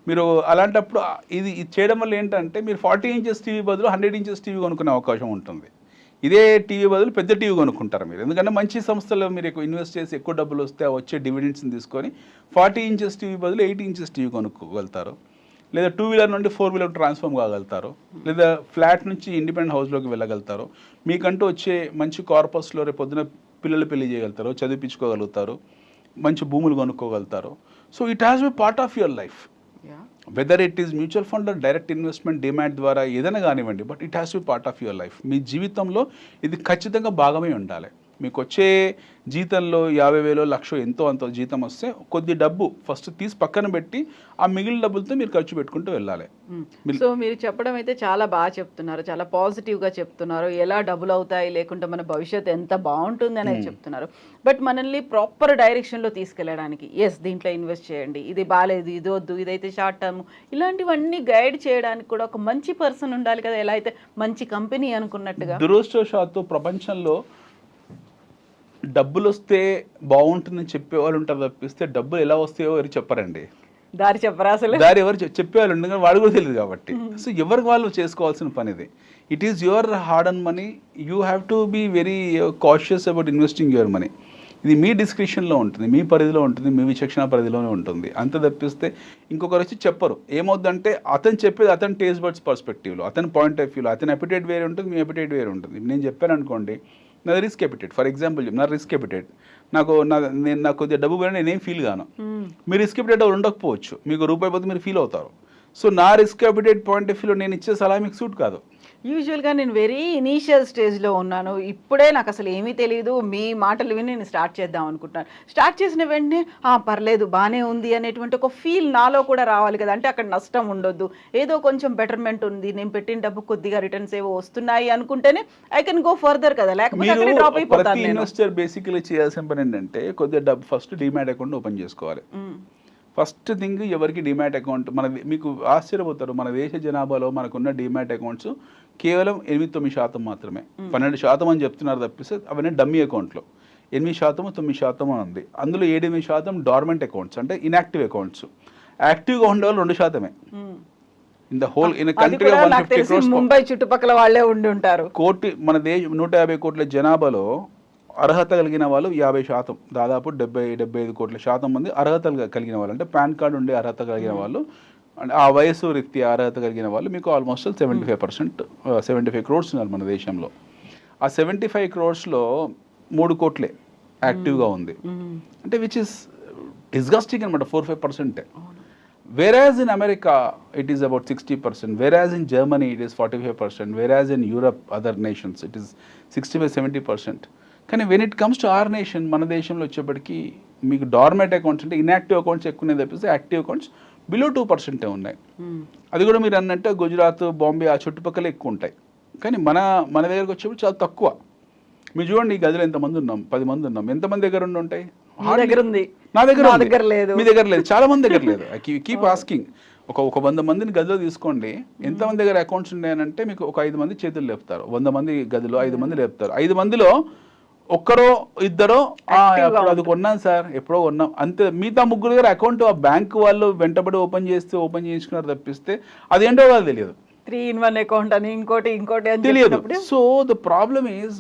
మీరు అలాంటప్పుడు ఇది చేయడం వల్ల ఏంటంటే మీరు 40 ఇంచెస్ టీవీ బదులు 100 ఇంచెస్ టీవీ కొనుక్కునే అవకాశం ఉంటుంది. ఇదే టీవీ బదులు పెద్ద టీవీ కొనుక్కుంటారు మీరు, ఎందుకంటే మంచి సంస్థలో మీరు ఎక్కువ ఇన్వెస్ట్ చేసి ఎక్కువ డబ్బులు వస్తే వచ్చే డివిడెండ్స్ని తీసుకొని 40 ఇంచెస్ టీవీ బదులు 80 ఇంచెస్ టీవీ కొనుక్కోగలుగుతారు, లేదా 2 వీలర్ నుండి 4 వీలర్ ట్రాన్స్ఫార్మ్ కాగలుగుతారు, లేదా ఫ్లాట్ నుంచి ఇండిపెండెంట్ హౌస్లోకి వెళ్ళగలుగుతారు. మీకంటూ వచ్చే మంచి కార్పస్లో రేపు పొద్దున పిల్లలు పెళ్లి చేయగలుగుతారు, చదివించుకోగలుగుతారు, మంచి భూములు కొనుక్కోగలుగుతారు. So it has be part of your life, whether it is mutual fund, direct investment, demat ద్వారా ఏదైనా కానివ్వండి, but it has be part of your life. మీ జీవితంలో ఇది ఖచ్చితంగా భాగమే ఉండాలి. మీకు వచ్చే జీతంలో 50,000 1,00,000 ఎంతో అంత జీతం వస్తే కొద్ది డబ్బు ఫస్ట్ తీసి పక్కన పెట్టి ఆ మిగిలిన డబ్బులతో మీరు ఖర్చు పెట్టుకుంటూ వెళ్ళాలి. సో మీరు చెప్పడం అయితే చాలా బాగా చెప్తున్నారు, చాలా పాజిటివ్గా చెప్తున్నారు, ఎలా డబ్బులు అవుతాయి లేకుంటే మన భవిష్యత్తు ఎంత బాగుంటుంది అనేది చెప్తున్నారు. బట్ మనల్ని ప్రాపర్ డైరెక్షన్లో తీసుకెళ్ళడానికి, ఎస్ దీంట్లో ఇన్వెస్ట్ చేయండి, ఇది బాగాలేదు, ఇది వద్దు, ఇదైతే షార్ట్ టర్మ్, ఇలాంటివన్నీ గైడ్ చేయడానికి కూడా ఒక మంచి పర్సన్ ఉండాలి కదా. ఎలా అయితే మంచి కంపెనీ అనుకున్నట్టుగా దురదృష్టవశాత్తు ప్రపంచంలో డబ్బులు వస్తే బాగుంటుందని చెప్పేవాళ్ళు ఉంటారు తప్పిస్తే డబ్బులు ఎలా వస్తాయో ఎవరు చెప్పరండి. దారి చెప్పరా అసలు, దారి ఎవరు చెప్పేవాళ్ళు ఉంటుంది కానీ వాడు కూడా తెలియదు కాబట్టి. సో ఎవరికి వాళ్ళు చేసుకోవాల్సిన పని ఇది. It is your hard and money, you have to be very cautious about investing your money. ఇది మీ డిస్క్రిప్షన్లో ఉంటుంది, మీ పరిధిలో ఉంటుంది, మీ విచక్షణ పరిధిలోనే ఉంటుంది. అంత తప్పిస్తే ఇంకొకరు వచ్చి చెప్పరు. ఏమవుద్దంటే అతను చెప్పేది అతని టేస్ట్ బడ్స్ పర్స్పెక్టివ్లో, అతని పాయింట్ ఆఫ్ వ్యూలో, అతని అపిటైట్ వేరే ఉంటుంది, మీ అపిటైట్ వేరే ఉంటుంది. నేను చెప్పాను అనుకోండి, నాది రిస్క్ అపిటైట్, ఫర్ ఎగ్జాంపుల్ నా రిస్క్ అపిటైట్, నాకు కొద్దిగా డబ్బు పోయినా నేనేం ఫీల్ గాను. మీ రిస్క్ అపిటైట్ ఉండకపోవచ్చు, మీకు రూపాయి పోతే మీరు ఫీల్ అవుతారు. సో నా రిస్క్ అపిటైట్ పాయింట్ ఆఫ్ వ్యూలో నేను ఇచ్చే సలహా మీకు సూట్ కాదు. యూజువల్గా నేను వెరీ ఇనీషియల్ స్టేజ్లో ఉన్నాను, ఇప్పుడే నాకు అసలు ఏమీ తెలియదు, మీ మాటలు విని నేను స్టార్ట్ చేద్దాం అనుకుంటున్నాను. స్టార్ట్ చేసిన వెంటనే పర్లేదు బాగానే ఉంది అనేటువంటి ఒక ఫీల్ నాలో కూడా రావాలి కదా. అంటే అక్కడ నష్టం ఉండొద్దు, ఏదో కొంచెం బెటర్మెంట్ ఉంది, నేను పెట్టిన డబ్బు కొద్దిగా రిటర్న్స్ ఏవో వస్తున్నాయి అనుకుంటేనే ఐ కెన్ గో ఫర్దర్ కదా, లేకపోతే అక్కడే డ్రాప్ అయిపోతాను. ప్రతి ఇన్వెస్టర్ బేసికలీ చేయాల్సిన పని ఏంటంటే కొద్దిగా డబ్బు ఫస్ట్ డిమాట్ అకౌంట్ ఓపెన్ చేసుకోవాలి. ఫస్ట్ థింగ్ ఎవరికి డిమాట్ అకౌంట్, మీకు ఆశ్చర్యపోతారు, మన దేశ జనాభాలో మనకున్న డిమాట్ అకౌంట్స్ కేవలం 8-9% మాత్రమే. 12% అని చెప్తున్నారు తప్పిస్తే అవన్నీ డమ్మీ అకౌంట్లో. 8%, 9% అని ఉంది. అందులో 7-8% డార్మెంట్ అకౌంట్స్, అంటే ఇన్యాక్టివ్ అకౌంట్స్. యాక్టివ్గా ఉండే వాళ్ళు 2%. In the whole in country 150 crores, Mumbai చుట్టుపక్కల వాళ్ళే ఉండి ఉంటారు. మన దేశ 150 కోట్ల జనాభాలో అర్హత కలిగిన వాళ్ళు 50%, దాదాపు 70-75 కోట్ల శాతం మంది అర్హత కలిగిన వాళ్ళు, అంటే పాన్ కార్డు ఉండే అర్హత కలిగిన వాళ్ళు, అంటే ఆ వయసు రీత్యా అర్హత కలిగిన వాళ్ళు మీకు ఆల్మోస్ట్ 75%, 75 crores ఉన్నారు మన దేశంలో. ఆ 75 crores-లో 3 కోట్లే యాక్టివ్గా ఉంది, అంటే విచ్ ఇస్ డిస్గస్టింగ్ అనమాట, 4-5%. Whereas in America it is about 60%, whereas in Germany it is 45%, whereas in Europe, other nations, it is 65-70%. కానీ when it comes to our nation, మన దేశంలో వచ్చేప్పటికి మీకు డార్మెంట్ అకౌంట్స్ అంటే ఇన్యాక్టివ్ అకౌంట్స్ ఎక్కువనే తప్పిస్తే active accounts below 2% ఉన్నాయి. అది కూడా మీరు అన్నట్టు గుజరాత్, బాంబే ఆ చుట్టుపక్కల ఎక్కువ ఉంటాయి. కానీ మన దగ్గరకు వచ్చేప్పుడు చాలా తక్కువ. మీరు చూడండి, ఈ గదిలో ఎంతమంది ఉన్నాం, 10 మంది ఉన్నాం, ఎంతమంది దగ్గర ఉంటాయి? నా దగ్గర లేదు, మీ దగ్గర లేదు, చాలా మంది దగ్గర లేదు. Keep asking. ఒక 100 మందిని గదిలో తీసుకోండి, ఎంతమంది దగ్గర అకౌంట్స్ ఉన్నాయనంటే మీకు ఒక 5 మంది చేతులు లేపుతారు. 100 మంది గదిలో 5 మంది లేపుతారు. 5 మందిలో ఒక్కరో ఇద్దరో అది కొన్నాను సార్, ఎప్పుడో కొన్నాం అంతే. మిగతా 3 దగ్గర అకౌంట్ ఆ బ్యాంక్ వాళ్ళు వెంటబడి ఓపెన్ చేసుకున్నారు తప్పిస్తే అదేంటో వాళ్ళు తెలియదు. 3-in-1 అకౌంట్ అని ఇంకోటి తెలియదు. సో ద ప్రాబ్లమ్ ఈజ్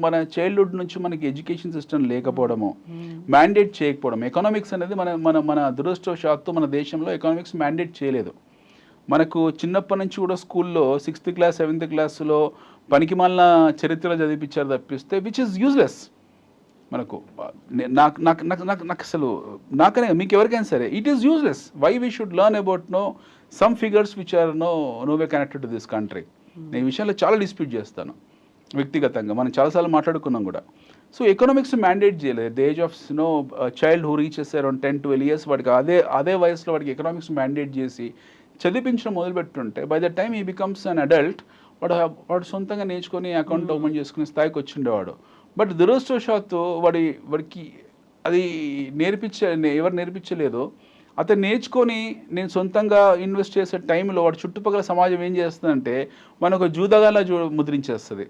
మన చైల్డ్హుడ్ నుంచి మనకి ఎడ్యుకేషన్ సిస్టమ్ లేకపోవడము, మ్యాండేట్ చేయకపోవడం. ఎకనామిక్స్ అనేది మన దురదృష్టవశాత్తు మన దేశంలో ఎకనామిక్స్ మ్యాండేట్ చేయలేదు. మనకు చిన్నప్పటి నుంచి కూడా స్కూల్లో 6th క్లాస్ 7th క్లాస్లో పనికి మాలిన చరిత్ర చదివించారు తప్పిస్తే విచ్ ఇస్ యూజ్లెస్. మనకు నాకు నాకు నాకు నాకు నాకు అసలు నాకనే మీకు ఎవరికైనా సరే it is useless. Why we should learn about some figures which are no way connected to this country. నేను ఈ విషయంలో చాలా డిస్ప్యూట్ చేస్తాను వ్యక్తిగతంగా, మనం చాలాసార్లు మాట్లాడుకున్నాం కూడా. సో ఎకనామిక్స్ మ్యాండేట్ చేయలేదు. The age of child who reaches around 10-12 years వాడికి అదే వయసులో వాడికి ఎకనామిక్స్ మ్యాండేట్ చేసి చదివించడం మొదలుపెట్టుంటే బై ద టైమ్ ఈ బికమ్స్ అన్ అడల్ట్ వాడు సొంతంగా నేర్చుకొని అకౌంట్ ఓపెన్ చేసుకునే స్థాయికి వచ్చిండేవాడు. బట్ దురదృష్టవశాత్తు వాడికి అది ఎవరు నేర్పించలేదో అతను నేర్చుకొని నేను సొంతంగా ఇన్వెస్ట్ చేసే టైంలో వాడు చుట్టుపక్కల సమాజం ఏం చేస్తుందంటే మనకు జూదగాలా ముద్రించేస్తుంది.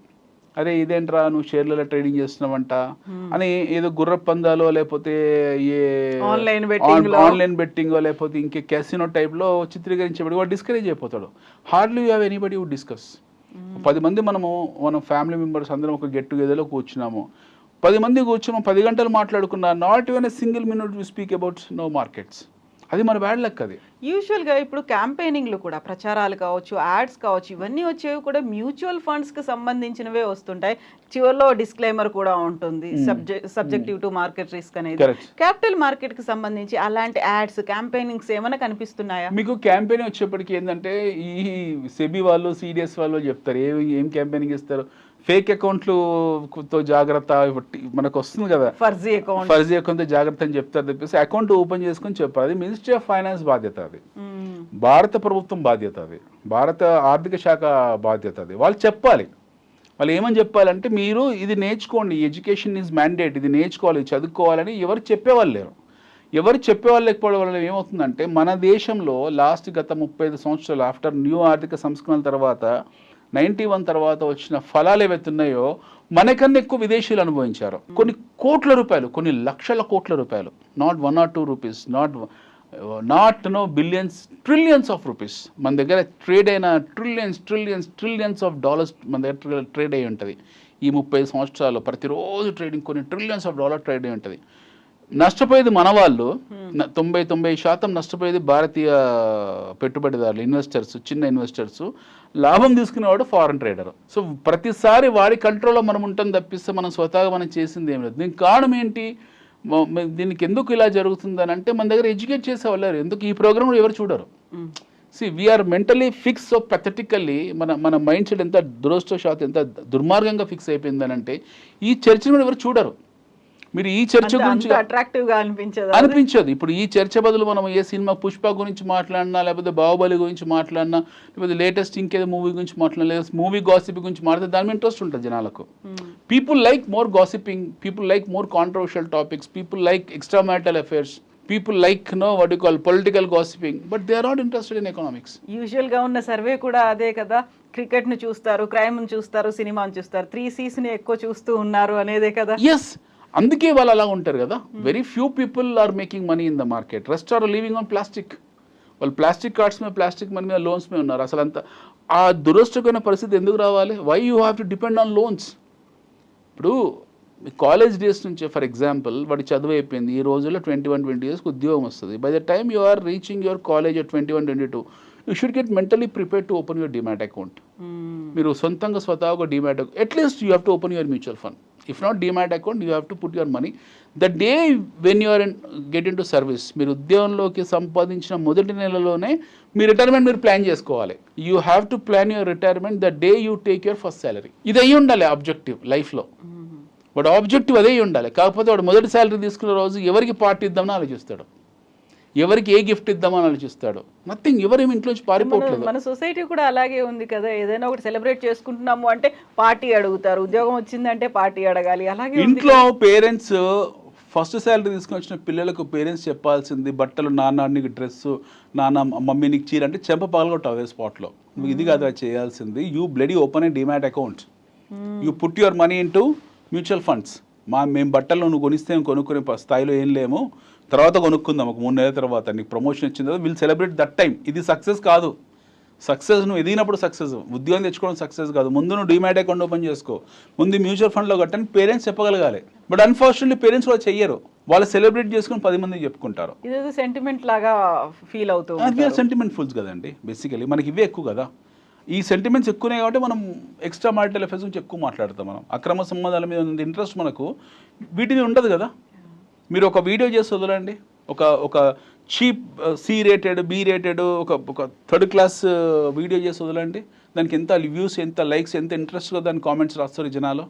అరే ఇదేంట్రా నువ్వు షేర్లలో ట్రేడింగ్ చేస్తున్నావంట అని ఏదో గుర్ర పందాలో లేకపోతే ఆన్లైన్ బెట్టింగో లేకపోతే ఇంకే క్యాసినో టైప్లో చిత్రీకరించబడి వాడు డిస్కరేజ్ అయిపోతాడు. Hardly you have anybody would discuss. 10 మంది మనం ఫ్యామిలీ మెంబర్స్ అందరం ఒక గెట్ టుగెదర్లో కూర్చున్నాము, 10 మంది కూర్చున్నాము, 10 గంటలు మాట్లాడుకున్నా, not even a single minute we speak about no markets. అది మన బ్యాడ్ లక్. అది యూజువల్గా ఇప్పుడు క్యాంపెయినింగ్లు కూడా ప్రచారాలు కావచ్చు, యాడ్స్ కావచ్చు, ఇవన్నీ వచ్చేవి కూడా మ్యూచువల్ ఫండ్స్కి సంబంధించినవే వస్తుంటాయి. చివరిలో డిస్క్లైమర్ కూడా ఉంటుంది, సబ్జెక్టివ్ టు మార్కెట్ రిస్క్ అనేది. క్యాపిటల్ మార్కెట్కి సంబంధించి అలాంటి యాడ్స్ క్యాంపెయినింగ్స్ ఏమైనా కనిపిస్తున్నాయా మీకు? క్యాంపెయిన్ వచ్చేప్పటికి ఏంటంటే ఈ సెబీ వాళ్ళు సిడిఎస్ వాళ్ళు చెప్తారు ఏం క్యాంపెయినింగ్ ఇస్తారు. ఫేక్ అకౌంట్లతో జాగ్రత్త, మనకు వస్తుంది కదా ఫర్జీ అకౌంట్తో జాగ్రత్త అని చెప్తారు తప్పిస్తే అకౌంట్ ఓపెన్ చేసుకుని చెప్పాలి. అది మినిస్ట్రీ ఆఫ్ ఫైనాన్స్ బాధ్యత, అది భారత ప్రభుత్వం బాధ్యత, అది భారత ఆర్థిక శాఖ బాధ్యత. అది వాళ్ళు చెప్పాలి. వాళ్ళు ఏమని చెప్పాలంటే మీరు ఇది నేర్చుకోండి, ఎడ్యుకేషన్ ఈజ్ మ్యాండేట్, ఇది నేర్చుకోవాలి, చదువుకోవాలని ఎవరు చెప్పేవాళ్ళు లేరు. ఎవరు చెప్పేవాళ్ళు లేకపోవడం వల్ల ఏమవుతుందంటే మన దేశంలో గత 35 సంవత్సరాలు ఆఫ్టర్ న్యూ ఆర్థిక సంస్కరణల తర్వాత 91 తర్వాత వచ్చిన ఫలాలు ఏవైతున్నాయో మనకన్నా ఎక్కువ విదేశీయులు అనుభవించారు. కొన్ని కోట్ల రూపాయలు, కొన్ని లక్షల కోట్ల రూపాయలు, not 1 or 2 rupees, not billions, trillions of rupees మన దగ్గర ట్రేడ్ అయిన ట్రిలియన్స్ ఆఫ్ డాలర్స్ మన దగ్గర ట్రేడ్ అయి ఉంటుంది. ఈ 35 సంవత్సరాలు ప్రతిరోజు ట్రేడింగ్ కొన్ని ట్రిలియన్స్ ఆఫ్ డాలర్ ట్రేడ్ అయి ఉంటుంది. నష్టపోయేది మన వాళ్ళు, 90% నష్టపోయేది భారతీయ పెట్టుబడిదారులు, ఇన్వెస్టర్స్, చిన్న ఇన్వెస్టర్స్. లాభం తీసుకునేవాడు ఫారెన్ ట్రేడర్. సో ప్రతిసారి వాడి కంట్రోల్లో మనం ఉంటాం తప్పిస్తే మనం స్వతహాగా మనం చేసింది ఏం లేదు. దీనికి కారణం ఏంటి? దీనికి ఎందుకు ఇలా జరుగుతుందని అంటే మన దగ్గర ఎడ్యుకేట్ చేసేవాళ్ళు ఎందుకు ఈ ప్రోగ్రామ్ కూడా ఎవరు చూడరు. We're mentally fix. So pathetically మన మైండ్ సెట్ ఎంత దురదృష్టవశాత్తు ఎంత దుర్మార్గంగా ఫిక్స్ అయిపోయిందని అంటే ఈ చర్చను కూడా ఎవరు చూడరు. మీరు ఈ చర్చ గురించి అట్రాక్టివ్గా అనిపించదు. ఇప్పుడు ఈ చర్చ బదులు మనం ఏ సినిమా పుష్ప గురించి మాట్లాడినా, లేకపోతే బాహుబలి గురించి మాట్లాడినా, లేకపోతే లేటెస్ట్ ఇంకేదో మూవీ గురించి మాట్లాడినా, లేదా మూవీ గాసిప్ గురించి మాట్లాడితే దాని మీద ఇంట్రెస్ట్ ఉంటుంది జనాలకు. People like more gossiping, people like more controversial topics, people like extra marital affairs, people like what you call political gossiping, but they are not interested in economics. యూజువల్గా ఉన్న survey కూడా అదే కదా, క్రికెట్ను చూస్తారు, క్రైమ్ను చూస్తారు, సినిమాను చూస్తారు, 3 C's ఎక్కువ చూస్తూ ఉన్నారు అనేదే కదా. ఎస్, అందుకే వాళ్ళు అలా ఉంటారు కదా. Very few people are making money in the market, rest are living on plastic. వాళ్ళు ప్లాస్టిక్ కార్డ్స్ మీద, ప్లాస్టిక్ మనీ మీద, లోన్స్ మీద ఉన్నారు. అసలు అంత ఆ దురదృష్టకరమైన పరిస్థితి ఎందుకు రావాలి? Why you have to depend on loans? ఇప్పుడు కాలేజ్ డేస్ నుంచి ఫర్ ఎగ్జాంపుల్ వాడి చదువు అయిపోయింది, ఈ రోజుల్లో 21-20 years ఉద్యోగం వస్తుంది. By the time you are reaching your college at 21-22 you should get mentally prepared to open your demat account. మీరు స్వతహాగా demat account, at least you have to open your mutual fund. If not demat account, you have to put your money. The day when you are get into service, మీరు ఉద్యోగంలోకి సంపాదించిన మొదటి నెలలోనే మీ retirement మీరు plan చేసుకోవాలి. You have to plan your retirement the day you take your first salary. ఇది అయ్యి ఉండాలి ఆబ్జెక్టివ్ లైఫ్లో. వాడు ఆబ్జెక్టివ్ అదే ఉండాలి. కాకపోతే వాడు మొదటి శాలరీ తీసుకున్న రోజు ఎవరికి పార్టీ ఇద్దామని ఆలోచిస్తాడు, ఎవరికి ఏ గిఫ్ట్ ఇద్దామని ఆలోచిస్తాడు. నథింగ్, ఎవరేమి ఇంట్లోంచి పారిపోవట్లేదు. మన సొసైటీ కూడా అలాగే ఉంది కదా. ఏదైనా ఒకటి సెలబ్రేట్ చేసుకుంటున్నాము అంటే పార్టీ అడుగుతారు, ఉద్యోగం వచ్చిందంటే పార్టీ అడగాలి. అలాగే ఇంట్లో పేరెంట్స్ ఫస్ట్ శాలరీ తీసుకుని వచ్చిన పిల్లలకు పేరెంట్స్ చెప్పాల్సింది బట్టలు, నాన్న నీకు డ్రెస్సు, నాన్న మమ్మీ నీకు చీర అంటే చెంప పగలగొట్టావు అదే స్పాట్లో. ఇది కాదు చేయాల్సింది. You bloody open A demat account, you put your money in to mutual funds. మేము బట్టలు నువ్వు కొనిస్తే కొనుక్కునే స్థాయిలో ఏం లేము, తర్వాత కొనుక్కుందాం ఒక 3 నెలల తర్వాత, నీకు ప్రమోషన్ ఇచ్చిన తర్వాత విల్ సెలబ్రేట్ దట్ టైం. ఇది సక్సెస్ కాదు. సక్సెస్ నువ్వు ఎదిగినప్పుడు సక్సెస్, ఉద్యోగం తెచ్చుకోవడం సక్సెస్ కాదు. ముందు నువ్వు డిమాట్ అకౌంట్ ఓపెన్ చేసుకో, ముందు మ్యూచువల్ ఫండ్లో కట్టని పేరెంట్స్ చెప్పగలగాలి. బట్ అన్ఫార్చునేట్లీ పేరెంట్స్ కూడా చెయ్యరు. వాళ్ళు సెలబ్రేట్ చేసుకుని 10 మందికి చెప్పుకుంటారు. ఇదేదో సెంటిమెంట్ లాగా ఫీల్ అవుతూ అది సెంటిమెంట్ ఫుల్స్ కదండి. బేసికలీ మనకి ఇవే ఎక్కువ కదా. ఈ సెంటిమెంట్స్ ఎక్కువనే కాబట్టి మనం ఎక్స్ట్రా మ్యారిటల్ అఫైర్స్ గురించి ఎక్కువ మాట్లాడతాం. మనం అక్రమ సంబంధాల మీద ఉన్న ఇంట్రెస్ట్ మనకు వీటి మీద ఉండదు కదా. మీరు ఒక వీడియో చేసి వదలండి, ఒక cheap C rated, B rated, ఒక థర్డ్ క్లాస్ వీడియో చేసి వదలండి, దానికి ఎంత వ్యూస్, ఎంత లైక్స్, ఎంత ఇంట్రెస్ట్గా దాని కామెంట్స్ రాస్తారు జనాలు.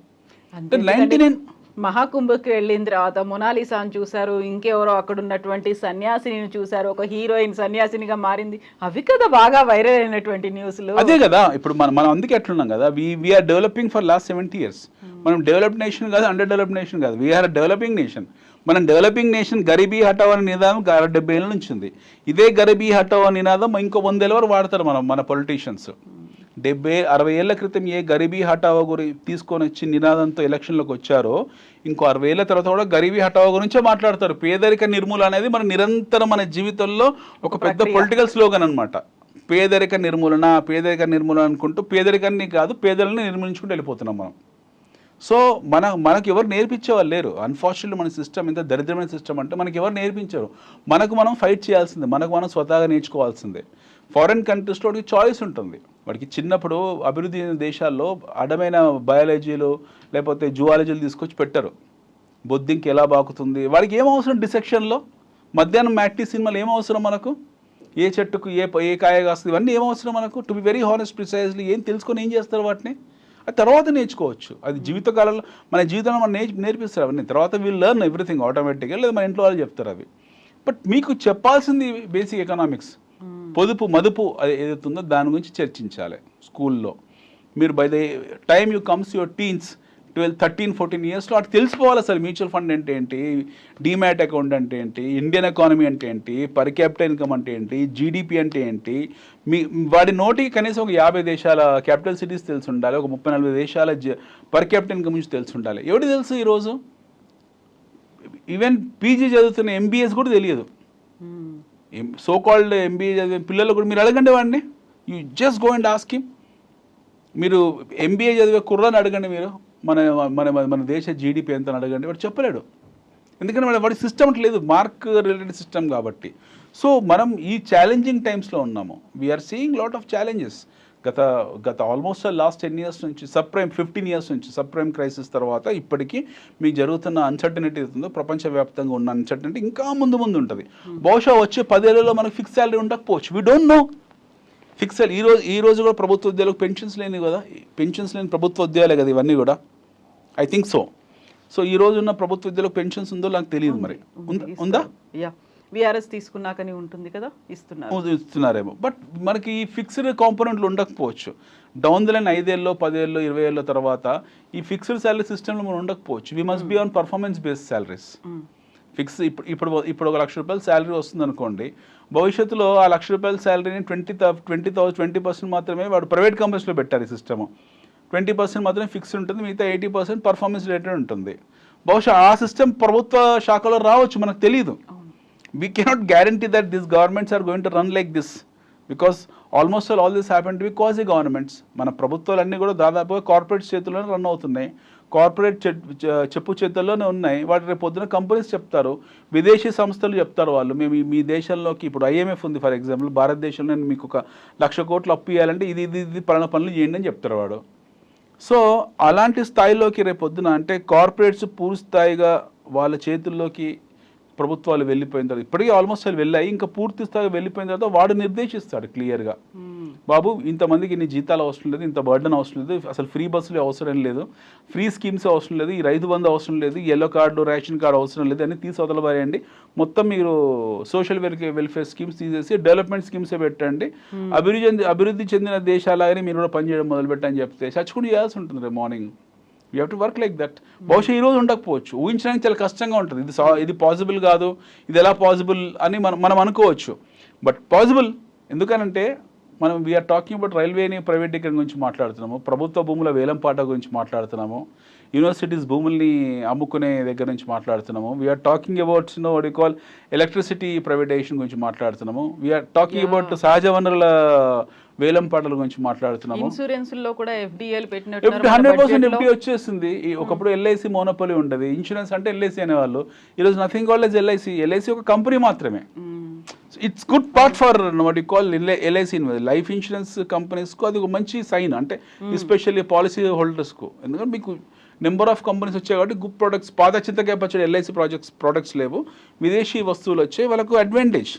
99 మహాకుంభకి వెళ్ళిన తర్వాత మొనాలిసాను చూశారు, ఇంకెవరో అక్కడ ఉన్నటువంటి సన్యాసిని చూశారు, ఒక హీరోయిన్ సన్యాసినిగా మారింది. అవి కదా బాగా వైరల్ అయినటువంటి న్యూస్లు. అదే కదా ఇప్పుడు మనం అందుకే ఎట్లున్నాం కదా. We're developing for last 70 years. మనం డెవలప్డ్ నేషన్ కాదు, అండర్ డెవలప్డ్ నేషన్ కాదు, వీఆర్ డెవలపింగ్ నేషన్. మనం డెవలపింగ్ నేషన్. గరీబీ హటావ్ అనే నినాదం 70 ఏళ్ళ నుంచి ఉంది. ఇదే గరీబీ హటావ్ అనే నినాదం ఇంకో 100 ఏళ్ళ వరకు వాడతారు మన పొలిటీషియన్స్. 60 ఏళ్ల క్రితం ఏ గరీబీ హటావో గురించి తీసుకొని వచ్చి నినాదంతో ఎలక్షన్లోకి వచ్చారో, ఇంకో 60 ఏళ్ల తర్వాత కూడా గరీబీ హటావో గురించే మాట్లాడతారు. పేదరిక నిర్మూలన అనేది మన నిరంతరం మన జీవితంలో ఒక పెద్ద పొలిటికల్ స్లోగన్ అనమాట. పేదరిక నిర్మూలన అనుకుంటూ పేదరికాన్ని కాదు, పేదలను నిర్మూలించుకుంటూ వెళ్ళిపోతున్నాం మనం. సో మనకు ఎవరు నేర్పించేవాళ్ళు లేరు. అన్ఫార్చునేట్లీ మన సిస్టమ్ ఎంత దరిద్రమైన సిస్టమ్ అంటే మనకి ఎవరు నేర్పించారు. మనకు మనం ఫైట్ చేయాల్సిందే, మనకు మనం స్వతహాగా నేర్చుకోవాల్సిందే. ఫారిన్ కంట్రీస్లో వాడికి చాయిస్ ఉంటుంది. వాడికి చిన్నప్పుడు అభివృద్ధి చెందిన దేశాల్లో అడమైన బయాలజీలు లేకపోతే జువాలజీలు తీసుకొచ్చి పెట్టరు. బొద్దింకి ఎలా బాకుతుంది, వాడికి ఏం అవసరం డిసెక్షన్లో. మధ్యాహ్నం మ్యాట్నీ సినిమాలు ఏం అవసరం మనకు, ఏ చెట్టుకు ఏ కాయ కాస్తుంది, ఇవన్నీ ఏం అవసరం మనకు. To be very honest, precisely ఏం తెలుసుకొని ఏం చేస్తారు వాటిని, అది తర్వాత నేర్చుకోవచ్చు. అది జీవితకాలంలో మన జీవితంలో మనం నేర్పిస్తారు అవన్నీ. తర్వాత వీళ్ళు లెర్న్ ఎవ్రీథింగ్ ఆటోమేటిక్గా, లేదా మన ఇంట్లో వాళ్ళు చెప్తారు అవి. బట్ మీకు చెప్పాల్సింది బేసిక్ ఎకనామిక్స్, పొదుపు మదుపు అది ఏదైతుందో దాని గురించి చర్చించాలి స్కూల్లో. మీరు by the time you comes your teens 12, 13, 14 ఇయర్స్లో అటు తెలిసిపోవాలి అసలు మ్యూచువల్ ఫండ్ అంటే ఏంటి, డీమ్యాట్ అకౌంట్ అంటే ఏంటి, ఇండియన్ ఎకానమీ అంటే ఏంటి, పర్ క్యాపిటల్ ఇన్కమ్ అంటే ఏంటి, జీడిపి అంటే ఏంటి. వాడి నోటికి కనీసం ఒక 50 దేశాల క్యాపిటల్ సిటీస్ తెలిసి ఉండాలి, ఒక 30-40 దేశాల పర్ క్యాపిటల్ ఇన్కమ్ నుంచి తెలిసి ఉండాలి. ఎవరికి తెలుసు ఈరోజు? ఈవెన్ పీజీ చదువుతున్న ఎంబీఎస్ కూడా తెలియదు. సో కాల్డ్ ఎంబీఏ చదివే పిల్లలు కూడా మీరు అడగండి వాడిని. You just go and ask him. మీరు ఎంబీఏ చదివే కుర్రాని అడగండి, మీరు మన దేశ జీడిపి ఎంత అని అడగండి, వాడు చెప్పలేడు. ఎందుకంటే వాడి సిస్టమ్ లేదు, మార్క్ రిలేటెడ్ సిస్టమ్ కాబట్టి. సో మనం ఈ ఛాలెంజింగ్ టైమ్స్లో ఉన్నాము. We're seeing lot of challenges. గత ఆల్మోస్ట్ లాస్ట్ 10 years నుంచి, 15 years నుంచి సబ్ ప్రైమ్ క్రైసిస్ తర్వాత ఇప్పటికీ మీకు జరుగుతున్న అన్సర్టనిటీ అవుతుందో, ప్రపంచవ్యాప్తంగా ఉన్న అన్సర్టనిటీ ఇంకా ముందు ఉంటుంది. బహుశా వచ్చే 10 ఏళ్లలో మనకు ఫిక్స్ శాలరీ ఉండకపోవచ్చు. We don't know. ఫిక్స్ ఈ రోజు కూడా ప్రభుత్వ ఉద్యోగాలకు పెన్షన్స్ లేని కదా, పెన్షన్స్ లేని ప్రభుత్వ ఉద్యోగాలే కదా ఇవన్నీ కూడా. ఐ థింక్ సో ఈ రోజు ఉన్న ప్రభుత్వ ఉద్యోగాలకు పెన్షన్స్ ఉందో నాకు తెలియదు. మరి ఉందా? విఆర్ఎస్ తీసుకున్నాకని ఉంటుంది కదా, ఇస్తున్నారేమో. బట్ మనకి ఈ ఫిక్స్డ్ కాంపోనెంట్లు ఉండకపోవచ్చు. డౌన్ ద లైన్ 5 ఏళ్ళలో 10 ఏళ్ళలో 20 ఏళ్ళ తర్వాత ఈ ఫిక్స్డ్ శాలరీ సిస్టంలో మనం ఉండకపోవచ్చు. We must be on performance based salaries. Fix ఇప్పుడు 1 లక్ష రూపాయల శాలరీ వస్తుంది అనుకోండి, భవిష్యత్తులో ఆ 1 లక్ష రూపాయల శాలరీని 20% మాత్రమే వాడు ప్రైవేట్ కంపెనీస్లో పెట్టారు. ఈ సిస్టమ్ 20% మాత్రమే ఫిక్స్డ్ ఉంటుంది, మిగతా 80% పర్ఫార్మెన్స్ రిలేటెడ్ ఉంటుంది. బహుశా ఆ సిస్టమ్ ప్రభుత్వ శాఖలో రావచ్చు, మనకు తెలియదు. We cannot guarantee that these governments are going to run like this, because almost all this happened to be quasi governments. మన ప్రభుత్వాలన్నీ కూడా దాదాపుగా కార్పొరేట్ చేతుల్లోనే రన్ అవుతున్నాయి, కార్పొరేట్ చెప్పు చేతుల్లోనే ఉన్నాయి. వాటి రేపు పొద్దున కంపెనీస్ చెప్తారు, విదేశీ సంస్థలు చెప్తారు వాళ్ళు, మేము మీ దేశంలోకి ఇప్పుడు ఐఎంఎఫ్ ఉంది ఫర్ ఎగ్జాంపుల్, భారతదేశంలో మీకు 1 లక్ష కోట్లు అప్పు ఇవ్వాలంటే ఇది పలానా పనులు చేయండి అని చెప్తారు వాడు. సో అలాంటి స్థాయిలోకి రేపు పొద్దున అంటే కార్పొరేట్స్ పూర్తి స్థాయిగా వాళ్ళ చేతుల్లోకి ప్రభుత్వాలు వెళ్ళిపోయిన తర్వాత, ఇప్పటికీ ఆల్మోస్ట్ అవి వెళ్ళాయి, ఇంకా పూర్తి స్థాయిగా వెళ్ళిపోయిన తర్వాత వాడు నిర్దేశిస్తాడు క్లియర్గా, బాబు ఇంతమందికి ఇన్ని జీతాలు అవసరం లేదు, ఇంత బర్డన్ అవసరం లేదు, అసలు ఫ్రీ బస్సులు అవసరం లేదు, ఫ్రీ స్కీమ్స్ అవసరం లేదు, ఈ రైతు బంధు అవసరం లేదు, ఎల్లో కార్డు రేషన్ కార్డు అవసరం లేదు అని తీసి వదలబాయండి. మొత్తం మీరు సోషల్ వెల్ఫేర్ స్కీమ్స్ తీసేసి డెవలప్మెంట్ స్కీమ్సే పెట్టండి, అభివృద్ధి చెందిన దేశాలాగానే మీరు కూడా పనిచేయడం మొదలుపెట్టని చెప్తే చచ్చుకుని చేయాల్సి ఉంటుంది రేపు morning. You have to work like that. బహుశా ఈరోజు ఉండకపోవచ్చు, ఊహించడానికి చాలా కష్టంగా ఉంటుంది. ఇది పాసిబుల్ కాదు, ఇది ఎలా పాసిబుల్ అని మనం అనుకోవచ్చు. But possible. ఎందుకనంటే మనం వీఆర్ టాకింగ్ అబౌట్ రైల్వేని ప్రైవేటీకరణ గురించి మాట్లాడుతున్నాము, ప్రభుత్వ భూముల వేలంపాట గురించి మాట్లాడుతున్నాము, యూనివర్సిటీస్ భూముల్ని అమ్ముకునే దగ్గర నుంచి మాట్లాడుతున్నాము. We're talking about what you call electricity privatization గురించి మాట్లాడుతున్నాము. వీఆర్ టాకింగ్ అబౌట్ సహజ వనరుల వేలం పాటల గురించి మాట్లాడుతున్నాము. ఇన్సూరెన్స్ లో కూడా FDIలు 100% FDI వచ్చేసింది. ఒకప్పుడు LIC మోనోపోలీ ఉండదు. ఇన్సూరెన్స్ అంటే LIC అనేవాళ్ళు. ఈరోజు నథింగ్ కాల్డ్ ఎస్ LIC ఒక కంపెనీ మాత్రమే. It's good part for what you call LIC life insurance కంపెనీస్కు అది ఒక మంచి సైన్, అంటే ఎస్పెషల్లీ పాలసీ హోల్డర్స్కు. ఎందుకంటే మీకు నెంబర్ ఆఫ్ కంపెనీస్ వచ్చాయి కాబట్టి గుడ్ ప్రొడక్ట్స్, పాత చింతకాయ పచ్చడి LIC ప్రొడక్ట్స్ లేవు, విదేశీ వస్తువులు వచ్చాయి, వాళ్ళకు అడ్వాంటేజ్.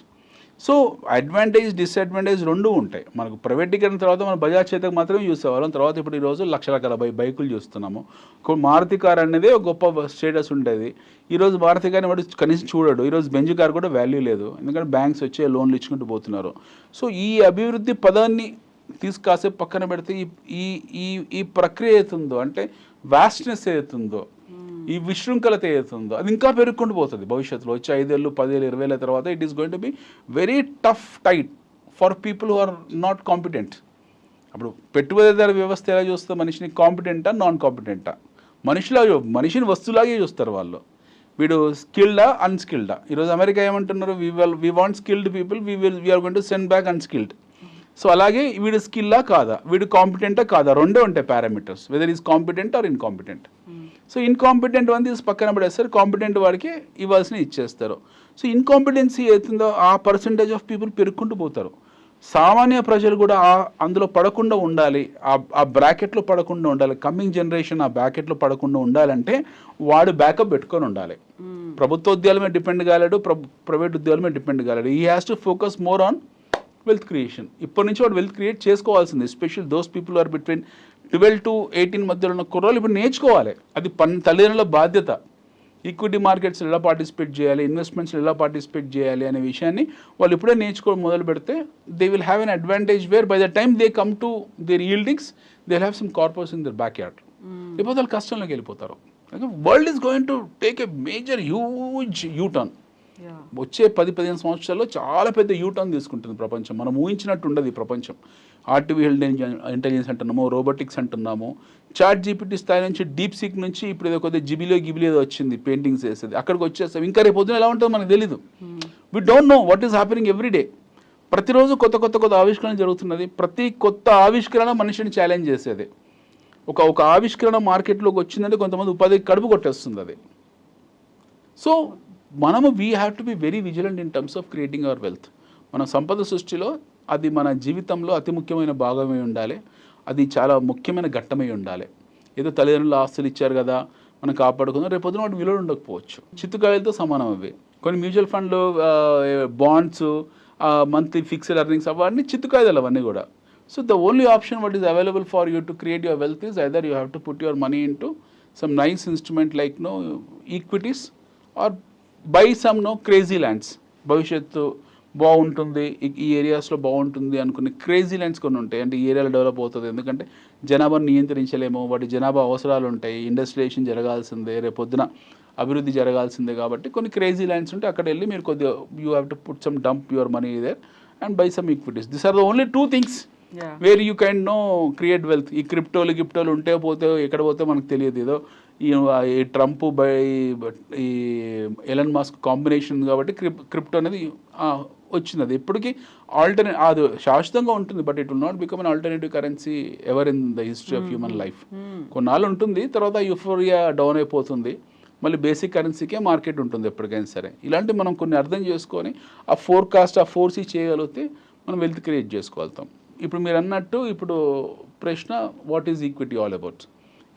సో అడ్వాంటేజ్ డిసడ్వాంటేజ్ రెండు ఉంటాయి. మనకు ప్రైవేటీకరణ తర్వాత మనం బజాజ్ చేతకు మాత్రమే చూసేవాళ్ళం. తర్వాత ఇప్పుడు ఈరోజు లక్షల బైకులు చూస్తున్నాము. మారుతి కార్ అనేది ఒక గొప్ప స్టేటస్ ఉండేది. ఈరోజు మారుతి కార్ని వాడు కనీసం చూడడు. ఈరోజు బెంజ్ కార్ కూడా వాల్యూ లేదు, ఎందుకంటే బ్యాంక్స్ వచ్చి లోన్లు ఇచ్చుకుంటూ పోతున్నారు. సో ఈ అభివృద్ధి పదాన్ని కాసేపు పక్కన పెడితే ఈ ఈ ఈ ప్రక్రియ అవుతుందో, అంటే వాస్ట్నెస్ అవుతుందో, ఈ విశృంఖలత ఏదైతుందో అది ఇంకా పెరుగుకుంటూ పోతుంది భవిష్యత్తులో. వచ్చే 5 ఏళ్ళు 10 ఏళ్ళు 20 ఏళ్ళ తర్వాత it is going to be very tough tight for people who are not competent. అప్పుడు పెట్టుబడిదారు వ్యవస్థ ఎలా చూస్తే మనిషిని కాంపిటెంటా నాన్ కాంపిటెంటా, మనిషిని వస్తువులాగే చూస్తారు వాళ్ళు. వీడు స్కిల్డా అన్స్కిల్డా. ఈరోజు అమెరికా ఏమంటున్నారు, we want skilled people, we're going to send back unskilled. So అలాగే వీడు స్కిల్లా కాదా, వీడు కాంపిటెంటా కాదా, రెండే ఉంటాయి parameters, whether is competent or incompetent. So incompetent one తీసి పక్కన పడేస్తారు, కాంపిటెంట్ వాడికి ఇవ్వాల్సిన ఇచ్చేస్తారు. సో ఇన్కాంపిటెన్సీ అవుతుందో ఆ పర్సంటేజ్ ఆఫ్ పీపుల్ పెరుక్కుంటూ పోతారు. సామాన్య ప్రజలు కూడా అందులో పడకుండా ఉండాలి, ఆ బ్రాకెట్లో పడకుండా ఉండాలి. కమింగ్ జనరేషన్ ఆ బ్రాకెట్లో పడకుండా ఉండాలంటే వాడు బ్యాకప్ పెట్టుకొని ఉండాలి. ప్రభుత్వ ఉద్యోగాల మీద డిపెండ్ కాలేడు, ప్రైవేట్ ఉద్యోగాల మీద డిపెండ్ కాలేడు. He has to focus more on wealth creation. ఇప్పటి నుంచి వాడు వెల్త్ క్రియేట్ చేసుకోవాల్సింది. Especially those people are between 12 to 18 మధ్యలో ఉన్న కుర్రోళ్ళు ఇప్పుడు నేర్చుకోవాలి. అది తల్లిదండ్రుల బాధ్యత. ఈక్విటీ మార్కెట్స్ ఎలా పార్టిసిపేట్ చేయాలి, ఇన్వెస్ట్మెంట్స్ ఎలా పార్టిసిపేట్ చేయాలి అనే విషయాన్ని వాళ్ళు ఇప్పుడే నేర్చుకోవడం మొదలు పెడితే they will have an advantage where by the time they come to their yieldings they have some corporates in their back yard. లేకపోతే వాళ్ళు కష్టంలోకి వెళ్ళిపోతారు. World is going to take a major huge U turn. వచ్చే 10-15 సంవత్సరాల్లో చాలా పెద్ద U turn తీసుకుంటుంది ప్రపంచం. మనం ఊహించినట్టు ఉండదు ఈ ప్రపంచం. ఆర్టిఫిషియల్ ఇంటెలిజెన్స్ అంటున్నాము, రోబోటిక్స్ అంటున్నాము, చాట్ జీపీటీ స్థాయి నుంచి డీప్ సీక్ నుంచి ఇప్పుడు ఏదో కొద్దిగా గిబిలి ఏదో వచ్చింది పెయింటింగ్స్ వేసేది, అక్కడికి వచ్చేస్తాం. ఇంకా రేపు పొద్దున ఎలా ఉంటుందో మనకు తెలీదు. We don't know what is happening every day. ప్రతిరోజు కొత్త ఆవిష్కరణ జరుగుతున్నది. ప్రతి కొత్త ఆవిష్కరణ మనిషిని ఛాలెంజ్ చేసేది. ఒక ఆవిష్కరణ మార్కెట్లోకి వచ్చిందంటే కొంతమంది ఉపాధికి కడుపు కొట్టేస్తుంది అది. So we have to be very vigilant in terms of creating our wealth. మన సంపద సృష్టిలో అది మన జీవితంలో అతి ముఖ్యమైన భాగమై ఉండాలి. అది చాలా ముఖ్యమైన ఘట్టమై ఉండాలి. ఏదో తల్లిదండ్రులు ఆస్తులు ఇచ్చారు కదా మనం కాపాడుకుందాం, రేపు పొద్దున వాటి విలువ ఉండకపోవచ్చు. చిత్తుకాయలతో సమానం అవి. కొన్ని మ్యూచువల్ ఫండ్లు, బాండ్స్, మంత్లీ ఫిక్స్డ్ ఎర్నింగ్స్ అవన్నీ చిత్తుకాయలు అవన్నీ కూడా. So the only option what is available for you to create your wealth is either you have to put your money into some nice instrument like equities or buy some crazy lands. భవిష్యత్తు బాగుంటుంది, ఈ ఏరియాస్లో బాగుంటుంది అనుకునే crazy lands కొన్ని ఉంటాయి. అంటే ఈ ఏరియాలో డెవలప్ అవుతుంది, ఎందుకంటే జనాభాను నియంత్రించలేము, వాటి జనాభా అవసరాలు ఉంటాయి, ఇండస్ట్రియలైజేషన్ జరగాల్సిందే, రేపు పొద్దున అభివృద్ధి జరగాల్సిందే. కాబట్టి కొన్ని క్రేజీ ల్యాండ్స్ ఉంటే అక్కడ వెళ్ళి మీరు కొద్దిగా you have to put some dump your money there and buy some equities. This are the only 2 things where you can create wealth. ఈ గిఫ్టోలు ఉంటే పోతే ఎక్కడ పోతే మనకు తెలియదు. ఏదో ఈ ట్రంప్ బై ఈ ఎలన్ మస్క్ కాంబినేషన్ కాబట్టి క్రిప్టో అనేది వచ్చింది. అది ఎప్పటికీ అది శాశ్వతంగా ఉంటుంది, but it will not become an alternative currency ever in the history of human life. కొన్నాళ్ళు ఉంటుంది, తర్వాత యూఫోరియా డౌన్ అయిపోతుంది, మళ్ళీ బేసిక్ కరెన్సీకే మార్కెట్ ఉంటుంది ఎప్పటికైనా సరే. ఇలాంటివి మనం కొన్ని అర్థం చేసుకొని ఆ ఫోర్కాస్ట్ ఆ ఫోర్సీ చేయగలిగితే మనం వెల్త్ క్రియేట్ చేసుకోగలుగుతాం. ఇప్పుడు మీరు అన్నట్టు ఇప్పుడు ప్రశ్న what is equity all about.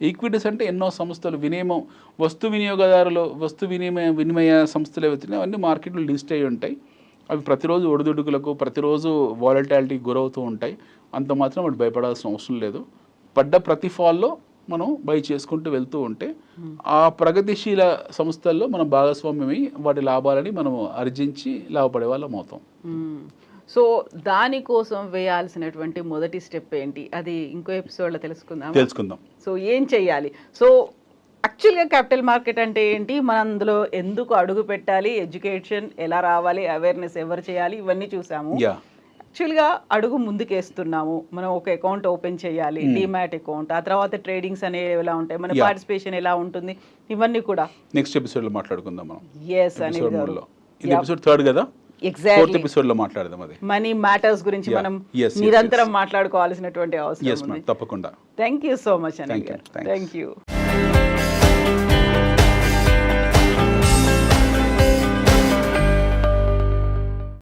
Equities అంటే ఎన్నో సంస్థలు వస్తు వినిమయ సంస్థలు ఏవైతున్నాయి అవన్నీ మార్కెట్లో లిస్ట్ అయ్యి ఉంటాయి. అవి ప్రతిరోజు ఒడిదుడుకులకు ప్రతిరోజు వాలటాలిటీకి గురవుతూ ఉంటాయి. అంత మాత్రం వాటి భయపడాల్సిన అవసరం లేదు. పడ్డ ప్రతి ఫాల్లో మనం బై చేసుకుంటూ వెళ్తూ ఉంటే ఆ ప్రగతిశీల సంస్థల్లో మనం భాగస్వామ్యమై వాటి లాభాలని మనం ఆర్జించి లాభపడే వాళ్ళం అవుతాం. సో దానికోసం వేయాల్సినటువంటి మొదటి స్టెప్ ఏంటి, అది ఇంకో ఎపిసోడ్లో తెలుసుకుందాం. సో ఏం చెయ్యాలి, సో యాక్చువల్గా క్యాపిటల్ మార్కెట్ అంటే ఏంటి, మనం అందులో ఎందుకు అడుగు పెట్టాలి, ఎడ్యుకేషన్ ఎలా రావాలి, అవేర్నెస్ ఎవరు చేయాలి, ఇవన్నీ చూసాము. యాక్చువల్గా అడుగు ముందుకేస్తున్నాము, మనం ఒక అకౌంట్ ఓపెన్ చేయాలి, డిమాట్ అకౌంట్, ఆ తర్వాత ట్రేడింగ్స్ అనేవి ఎలా ఉంటాయి, మన పార్టిసిపేషన్ ఎలా ఉంటుంది, ఇవన్నీ కూడా నెక్స్ట్ ఎపిసోడ్లో మాట్లాడుకుందాం మనం. ఎస్ అనిల్ గారు, ఇది ఎపిసోడ్ 3 కదా, ఎగ్జాక్ట్లీ ఎపిసోడ్ లో మాట్లాడదాం అది. మనీ మ్యాటర్స్ గురించి మనం Yes, yes, నిరంతరం మాట్లాడుకోవాల్సినటువంటి అవసరం ఉంది. తప్పకుండా. Thank you so much Anil Thank you. గారు. Thanks. Thank you.